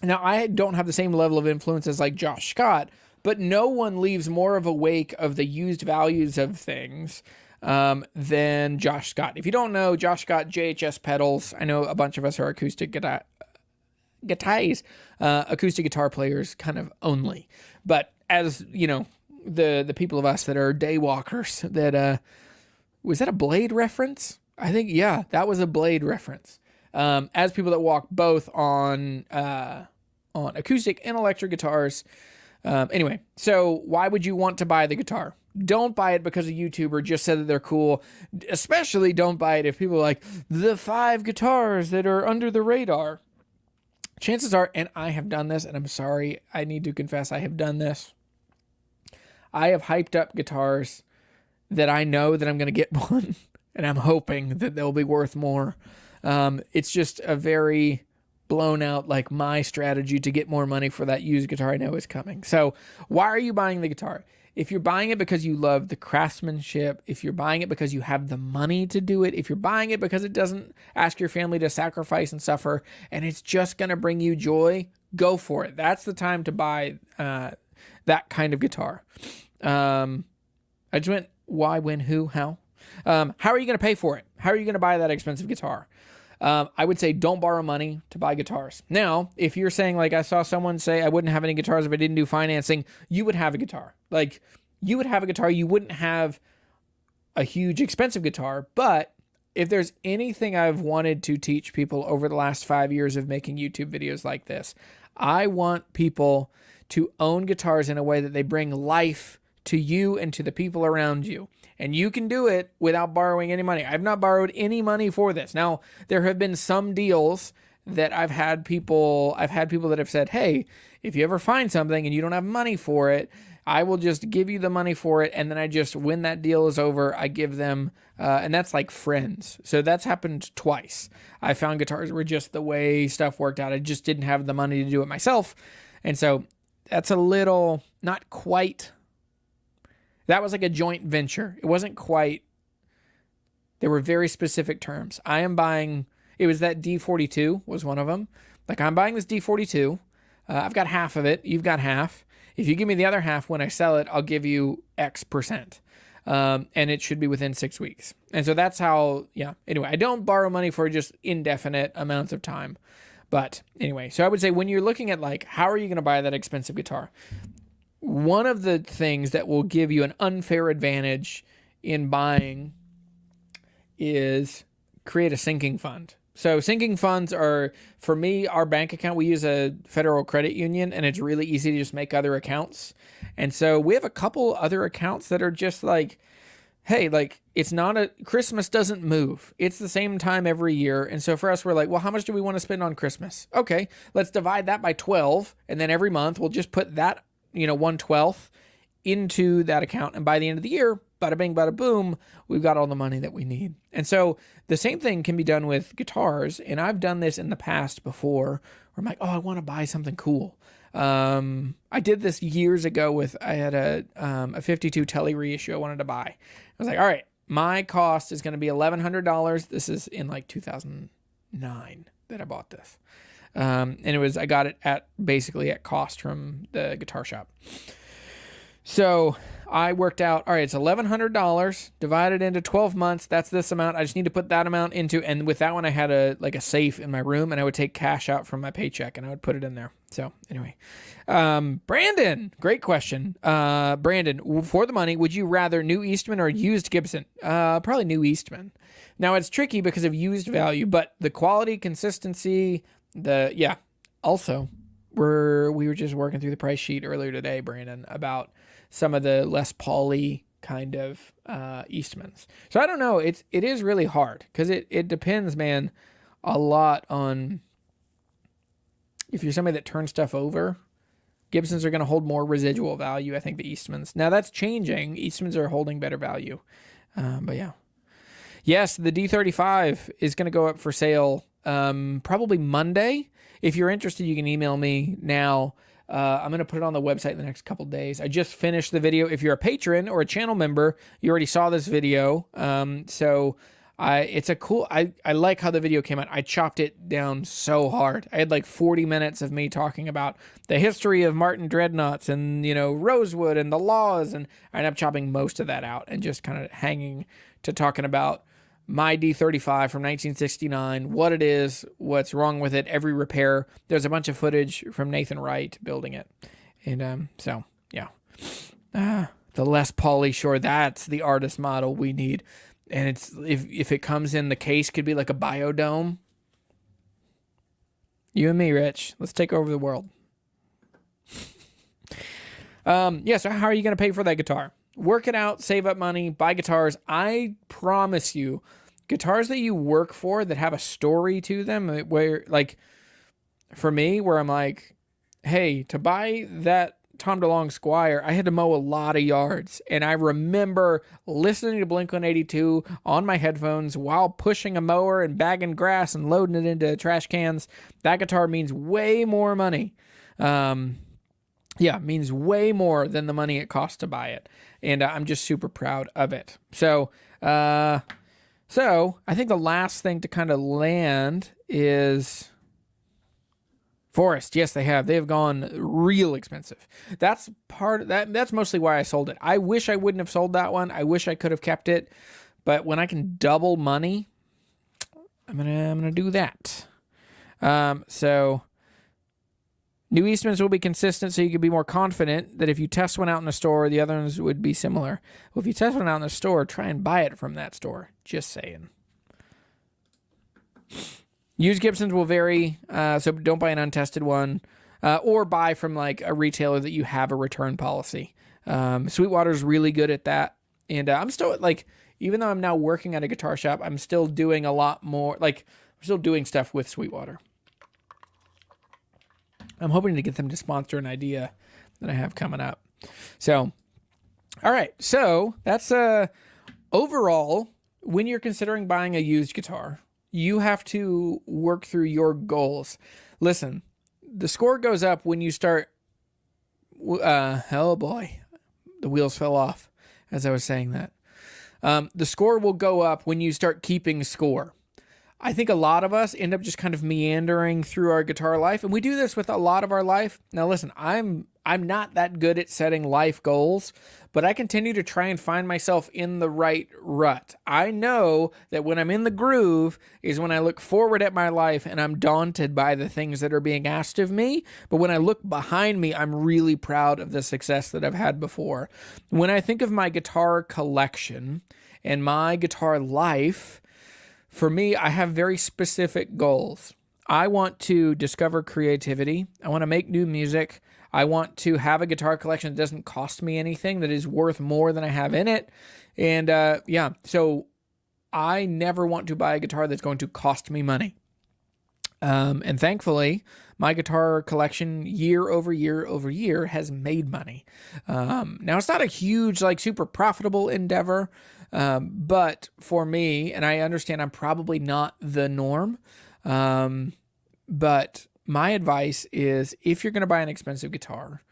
now I don't have the same level of influence as like Josh Scott, but no one leaves more of a wake of the used values of things than Josh Scott. If you don't know, Josh Scott, JHS pedals. I know a bunch of us are acoustic acoustic guitar players kind of only. But as, you know, the people of us that are day walkers, that was that a Blade reference? I think, yeah, that was a Blade reference. As people that walk both on acoustic and electric guitars. Anyway, so why would you want to buy the guitar? Don't buy it because a YouTuber just said that they're cool. Especially don't buy it if people are like, the 5 guitars that are under the radar. Chances are, and I have done this, and I'm sorry, I need to confess I have done this. I have hyped up guitars that I know that I'm going to get one, and I'm hoping that they'll be worth more. It's just a very blown out, like, my strategy to get more money for that used guitar I know is coming. So why are you buying the guitar? If you're buying it because you love the craftsmanship, if you're buying it because you have the money to do it, if you're buying it because it doesn't ask your family to sacrifice and suffer, and it's just going to bring you joy, go for it. That's the time to buy that kind of guitar. I just went, why, when, who, how? How are you going to pay for it? How are you going to buy that expensive guitar? I would say don't borrow money to buy guitars. Now, if you're saying, like I saw someone say, I wouldn't have any guitars if I didn't do financing, you would have a guitar. Like, you would have a guitar. You wouldn't have a huge expensive guitar. But if there's anything I've wanted to teach people over the last 5 years of making YouTube videos like this, I want people to own guitars in a way that they bring life to you and to the people around you. And you can do it without borrowing any money. I've not borrowed any money for this. Now, there have been some deals that I've had people that have said, hey, if you ever find something and you don't have money for it, I will just give you the money for it. And then I just, when that deal is over, I give them, and that's like friends. So that's happened twice. I found guitars were just the way stuff worked out. I just didn't have the money to do it myself. And so that's a little, not quite. That was like a joint venture. It wasn't quite. There were very specific terms. I am buying, it was that D42 was one of them. Like, I'm buying this D42. I've got half of it. You've got half. If you give me the other half when I sell it, I'll give you X percent. And it should be within 6 weeks. And so that's how, yeah. Anyway, I don't borrow money for just indefinite amounts of time. But anyway, so I would say when you're looking at, like, how are you going to buy that expensive guitar? One of the things that will give you an unfair advantage in buying is create a sinking fund. So sinking funds are, for me, our bank account. We use a federal credit union, and it's really easy to just make other accounts. And so we have a couple other accounts that are just like, hey, like, it's not a, Christmas doesn't move. It's the same time every year. And so for us, we're like, well, how much do we want to spend on Christmas? Okay, let's divide that by 12. And then every month we'll just put that, 1/12 into that account. And by the end of the year, bada bing, bada boom, we've got all the money that we need. And so the same thing can be done with guitars. And I've done this in the past before where I'm like, oh, I want to buy something cool. I did this years ago I had a 52 Tele reissue I wanted to buy. I was like, all right, my cost is going to be $1,100. This is in like 2009 that I bought this. And I got it basically at cost from the guitar shop. So I worked out, all right, it's $1,100 divided into 12 months. That's this amount. I just need to put that amount into, and with that one, I had a safe in my room, and I would take cash out from my paycheck and I would put it in there. So anyway, Brandon, great question. Brandon, for the money, would you rather new Eastman or used Gibson? Probably new Eastman. Now it's tricky because of used value, but the quality, consistency, also, we were just working through the price sheet earlier today, Brandon, about some of the Les Paul-y kind of Eastmans. So I don't know. It is really hard because it depends, man, a lot on if you're somebody that turns stuff over. Gibsons are going to hold more residual value, I think, the Eastmans. Now that's changing. Eastmans are holding better value. But yeah. Yes, the D35 is going to go up for sale probably Monday. If you're interested, you can email me now. I'm going to put it on the website in the next couple days. I just finished the video. If you're a patron or a channel member, you already saw this video. It's a cool, I like how the video came out. I chopped it down so hard. I had like 40 minutes of me talking about the history of Martin Dreadnoughts and, you know, Rosewood and the laws. And I ended up chopping most of that out and just kind of hanging to talking about my D35 from 1969, what it is, what's wrong with it, every repair. There's a bunch of footage from Nathan Wright building it. And so, yeah. The Les Pauly, sure, that's the artist model we need. And it's if it comes in, the case could be like a biodome. You and me, Rich. Let's take over the world. Yeah, so how are you going to pay for that guitar? Work it out, save up money, buy guitars. I promise you, guitars that you work for that have a story to them, where, like, for me, where I'm like, hey, to buy that Tom DeLonge Squire, I had to mow a lot of yards. And I remember listening to Blink-182 on my headphones while pushing a mower and bagging grass and loading it into trash cans. That guitar means way more money. Yeah, means way more than the money it costs to buy it. And I'm just super proud of it. So I think the last thing to kind of land is Forest. Yes, they have. They have gone real expensive. That's part of that. That's mostly why I sold it. I wish I wouldn't have sold that one. I wish I could have kept it. But when I can double money, I'm gonna do that. So New Eastmans will be consistent, so you can be more confident that if you test one out in a store, the other ones would be similar. Well, if you test one out in the store, try and buy it from that store. Just saying. Used Gibsons will vary, so don't buy an untested one, or buy from like a retailer that you have a return policy. Sweetwater's really good at that, and I'm still like, even though I'm now working at a guitar shop, I'm still doing a lot more. Like, I'm still doing stuff with Sweetwater. I'm hoping to get them to sponsor an idea that I have coming up. So, all right. So that's overall, when you're considering buying a used guitar, you have to work through your goals. Listen, the score goes up when you start. Oh boy, the wheels fell off as I was saying that. The score will go up when you start keeping score. I think a lot of us end up just kind of meandering through our guitar life, and we do this with a lot of our life. Now, listen, I'm not that good at setting life goals, but I continue to try and find myself in the right rut. I know that when I'm in the groove is when I look forward at my life and I'm daunted by the things that are being asked of me. But when I look behind me, I'm really proud of the success that I've had before. When I think of my guitar collection and my guitar life, for me, I have very specific goals. I want to discover creativity. I want to make new music. I want to have a guitar collection that doesn't cost me anything, that is worth more than I have in it. And yeah, so I never want to buy a guitar that's going to cost me money. And thankfully, my guitar collection year over year over year has made money. Now, it's not a huge, like, super profitable endeavor. But for me, and I understand I'm probably not the norm, but my advice is if you're going to buy an expensive guitar,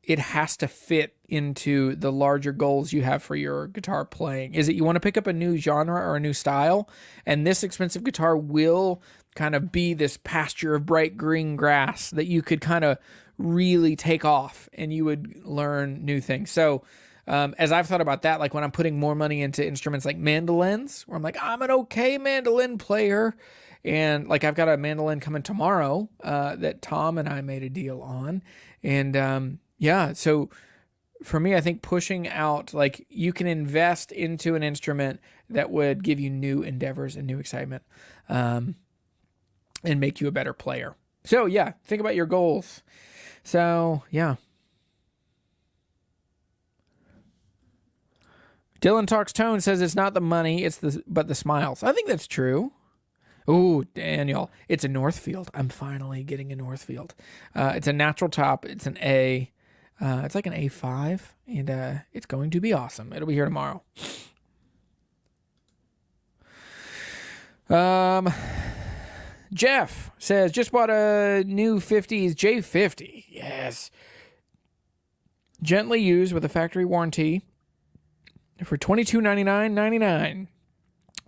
it has to fit into the larger goals you have for your guitar playing. Is it you want to pick up a new genre or a new style? And this expensive guitar will kind of be this pasture of bright green grass that you could kind of really take off and you would learn new things. So, as I've thought about that, like when I'm putting more money into instruments like mandolins, where I'm like, I'm an okay mandolin player. And like, I've got a mandolin coming tomorrow, that Tom and I made a deal on. And, yeah, so for me, I think pushing out, like, you can invest into an instrument that would give you new endeavors and new excitement, and make you a better player. So yeah, think about your goals. So yeah. Dylan Talks Tone says it's not the money, but the smiles. I think that's true. Ooh, Daniel, it's a Northfield. I'm finally getting a Northfield. It's a natural top. It's an A. It's like an A5, and it's going to be awesome. It'll be here tomorrow. Jeff says, just bought a new 50s J50. Yes. Gently used with a factory warranty for $22.99.99.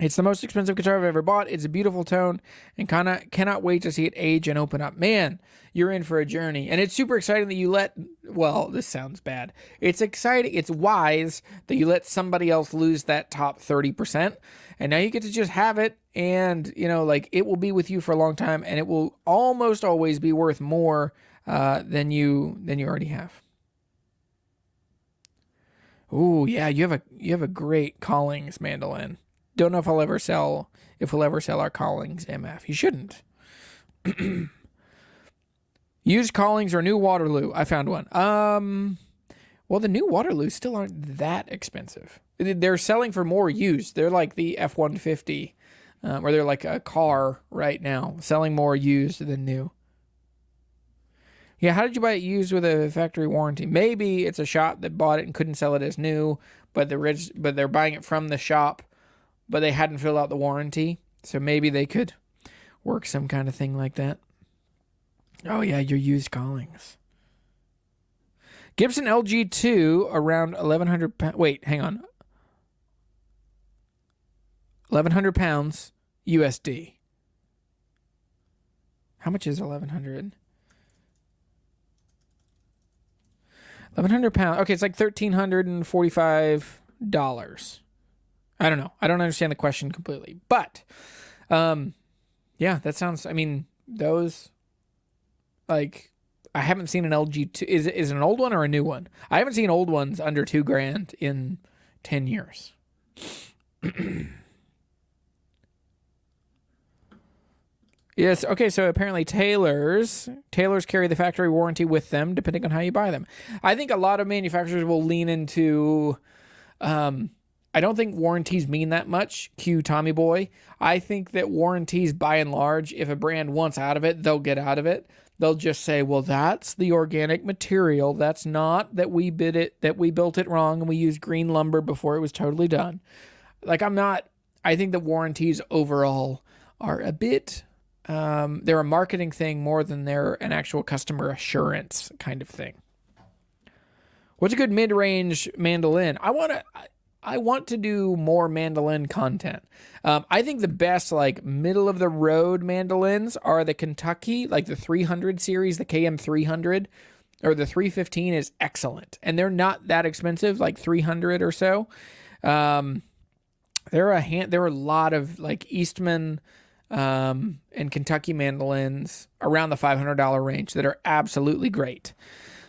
It's the most expensive guitar I've ever bought. It's a beautiful tone and cannot wait to see it age and open up. Man, you're in for a journey. And it's super exciting that you well, this sounds bad. It's exciting. It's wise that you let somebody else lose that top 30%. And now you get to just have it. And, like, it will be with you for a long time. And it will almost always be worth more than you already have. Ooh, yeah, you have a great Collings mandolin. Don't know if we'll ever sell our Collings MF. You shouldn't. Used Collings or new Waterloo. I found one. Well, the new Waterloos still aren't that expensive. They're selling for more used. They're like the F-150, or they're like a car right now, selling more used than new. Yeah, how did you buy it used with a factory warranty? Maybe it's a shop that bought it and couldn't sell it as new, but they're buying it from the shop, but they hadn't filled out the warranty. So maybe they could work some kind of thing like that. Oh, yeah, your used Collings. Gibson LG2 around 1,100 pounds. Wait, hang on. 1,100 pounds USD. How much is 1,100? 1,100 pounds. Okay, it's like $1,345. I don't know. I don't understand the question completely. But, yeah, that sounds, those, like, I haven't seen an LG2. Is it an old one or a new one? I haven't seen old ones under $2,000 in 10 years. Yes. Okay. So apparently Taylor's carry the factory warranty with them, depending on how you buy them. I think a lot of manufacturers will lean into. I don't think warranties mean that much. Cue Tommy Boy. I think that warranties, by and large, if a brand wants out of it, they'll get out of it. They'll just say, well, that's the organic material. That's not that we built it wrong and we used green lumber before it was totally done. Like, I think the warranties overall are a bit, they're a marketing thing more than they're an actual customer assurance kind of thing. What's a good mid-range mandolin? I want to do more mandolin content. I think the best, like, middle-of-the-road mandolins are the Kentucky, like the 300 series, the KM 300, or the 315 is excellent. And they're not that expensive, like 300 or so. There are a lot of, like, Eastman and Kentucky mandolins around the $500 range that are absolutely great.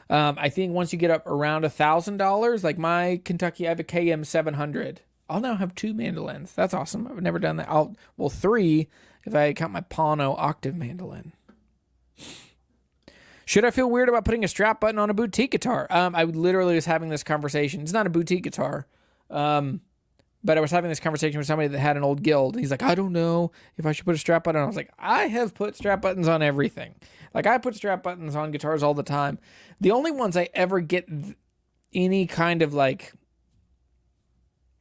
I think once you get up around $1,000, like my Kentucky, I have a KM 700. I'll now have 2 mandolins. That's awesome. I've never done that. 3 if I count my Pano octave mandolin. Should I feel weird about putting a strap button on a boutique guitar? I literally was having this conversation. It's not a boutique guitar. But I was having this conversation with somebody that had an old Guild. He's like, I don't know if I should put a strap button on. I was like, I have put strap buttons on everything. Like, I put strap buttons on guitars all the time. The only ones I ever get any kind of, like,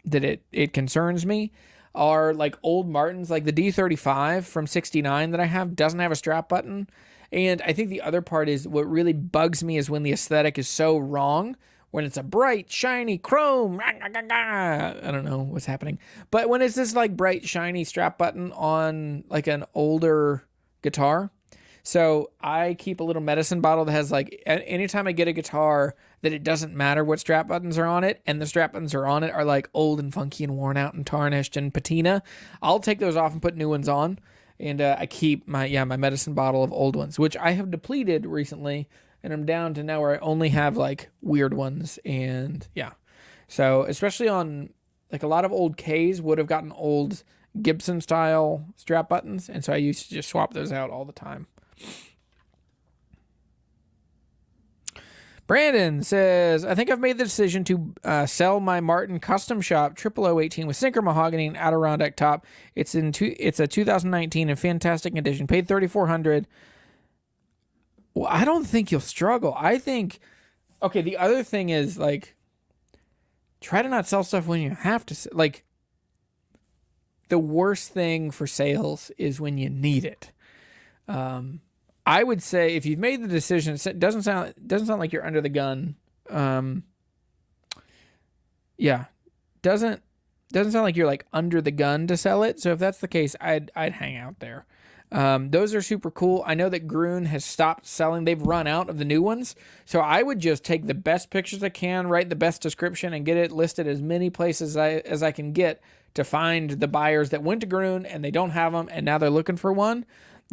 that it concerns me are, like, old Martins. Like, the D35 from 69 that I have doesn't have a strap button. And I think the other part is what really bugs me is when the aesthetic is so wrong. When it's a bright, shiny chrome, I don't know what's happening. But when it's this, like, bright, shiny strap button on, like, an older guitar. So I keep a little medicine bottle that has, like, anytime I get a guitar that it doesn't matter what strap buttons are on it, and the strap buttons are on it are, like, old and funky and worn out and tarnished and patina, I'll take those off and put new ones on. And I keep my medicine bottle of old ones, which I have depleted recently. And I'm down to now where I only have, like, weird ones. And yeah. So especially on, like, a lot of old Ks would have gotten old Gibson style strap buttons. And so I used to just swap those out all the time. Brandon says, I think I've made the decision to sell my Martin Custom Shop 0018 with sinker mahogany and Adirondack top. It's a 2019 and fantastic condition. Paid $3,400. Well, I don't think you'll struggle. I think, okay, the other thing is, like, try to not sell stuff when you have to. Like, the worst thing for sales is when you need it. I would say if you've made the decision, it doesn't sound like you're under the gun. Yeah, doesn't sound like you're like under the gun to sell it. So if that's the case, I'd hang out there. Those are super cool. I know that Gruen has stopped selling. They've run out of the new ones. So I would just take the best pictures I can, write the best description, and get it listed as many places as I can get to find the buyers that went to Gruen and they don't have them and now they're looking for one.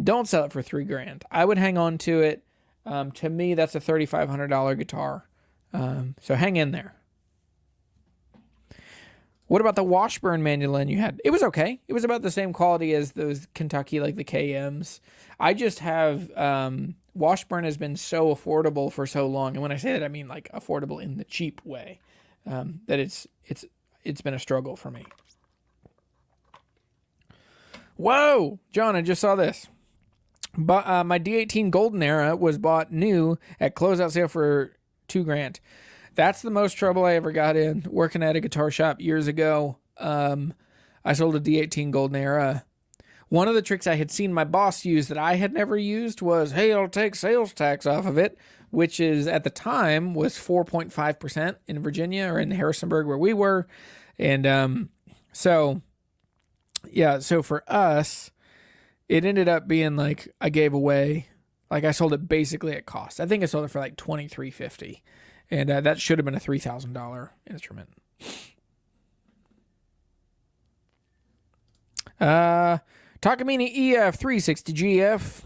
Don't sell it for $3,000. I would hang on to it. To me, that's a $3,500 guitar. So hang in there. What about the Washburn mandolin you had? It was okay. It was about the same quality as those Kentucky, like the KMs. I just have, Washburn has been so affordable for so long. And when I say that, I mean like affordable in the cheap way, that it's been a struggle for me. Whoa, John, I just saw this. But my D18 Golden Era was bought new at closeout sale for $2,000. That's the most trouble I ever got in working at a guitar shop years ago. I sold a D18 Golden Era. One of the tricks I had seen my boss use that I had never used was, hey, I'll take sales tax off of it, which is at the time was 4.5% in Virginia or in Harrisonburg where we were. And so for us, it ended up being like I gave away, like I sold it basically at cost. I think I sold it for like $2,350. And that should have been a $3,000 instrument. Takamine EF360GF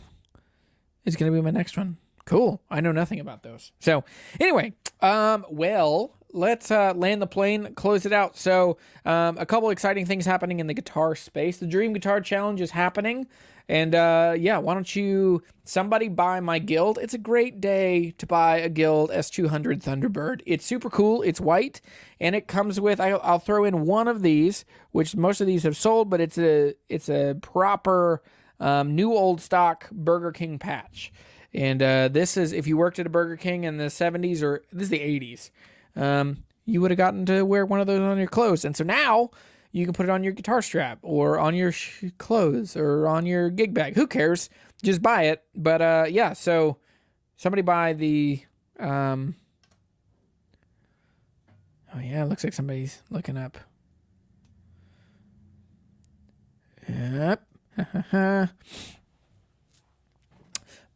is going to be my next one. Cool. I know nothing about those. So anyway, let's land the plane, close it out. So a couple exciting things happening in the guitar space. The Dream Guitar Challenge is happening. And why don't somebody buy my Guild? It's a great day to buy a Guild S200 Thunderbird. It's super cool. It's white, and it comes with, I'll throw in one of these, which most of these have sold, but it's a proper new old stock Burger King patch. And this is, if you worked at a Burger King in the 70s, or this is the 80s, you would have gotten to wear one of those on your clothes. And so now you can put it on your guitar strap or on your clothes or on your gig bag. Who cares? Just buy it. But so somebody buy the... it looks like somebody's looking up. Yep.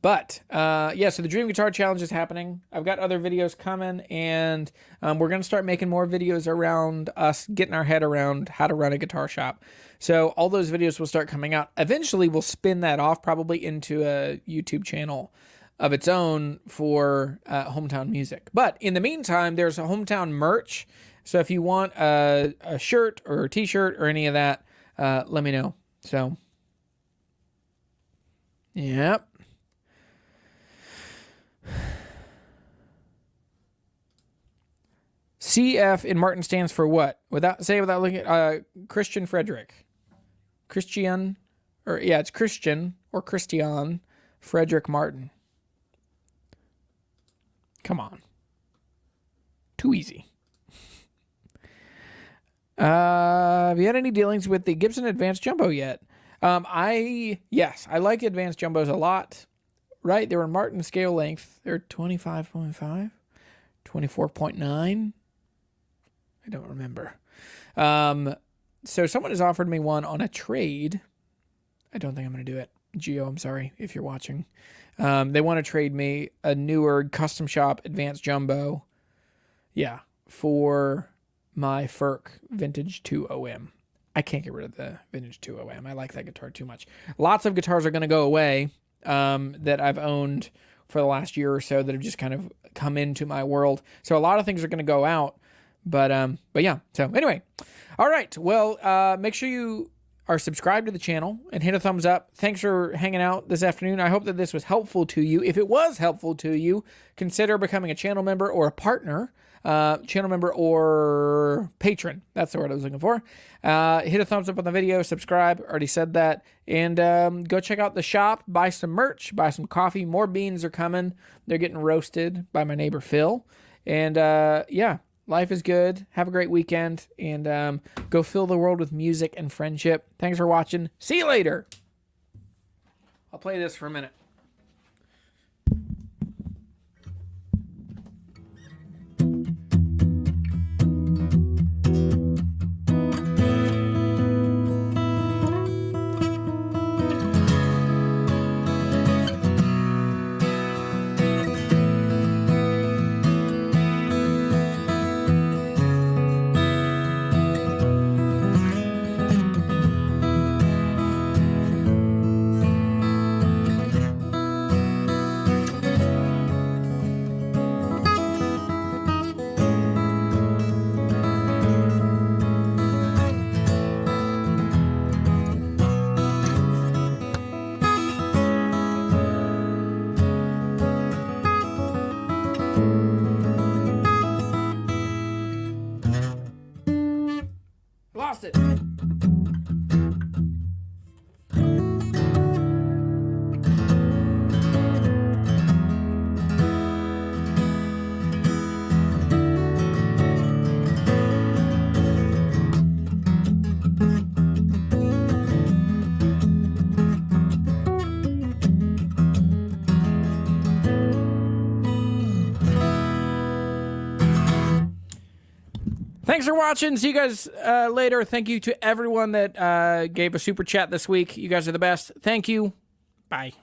But, so the Dream Guitar Challenge is happening. I've got other videos coming, and we're going to start making more videos around us getting our head around how to run a guitar shop. So all those videos will start coming out. Eventually, we'll spin that off probably into a YouTube channel of its own for Hometown Music. But in the meantime, there's a Hometown merch. So if you want a shirt or a t-shirt or any of that, let me know. So, yep. CF in Martin stands for what? Without looking at Christian Frederick. It's Christian or Christian Frederick Martin. Come on. Too easy. Have you had any dealings with the Gibson Advanced Jumbo yet? Yes, I like Advanced Jumbos a lot. Right, they were Martin scale length. They're 25.5, 24.9. I don't remember. So someone has offered me one on a trade. I don't think I'm going to do it. Gio, I'm sorry if you're watching. They want to trade me a newer custom shop Advanced Jumbo. Yeah, for my Ferk Vintage 2OM. I can't get rid of the Vintage 2OM. I like that guitar too much. Lots of guitars are going to go away that I've owned for the last year or so that have just kind of come into my world. So a lot of things are going to go out. But yeah. So anyway, all right. Well, make sure you are subscribed to the channel and hit a thumbs up. Thanks for hanging out this afternoon. I hope that this was helpful to you. If it was helpful to you, consider becoming a channel member or a partner. Channel member or patron. That's the word I was looking for. Hit a thumbs up on the video, subscribe, already said that, and go check out the shop, buy some merch, buy some coffee. More beans are coming. They're getting roasted by my neighbor Phil. And Life is good. Have a great weekend, and go fill the world with music and friendship. Thanks for watching. See you later. I'll play this for a minute. Lost it. Thanks for watching. See you guys later. Thank you to everyone that gave a super chat this week. You guys are the best. Thank you. Bye.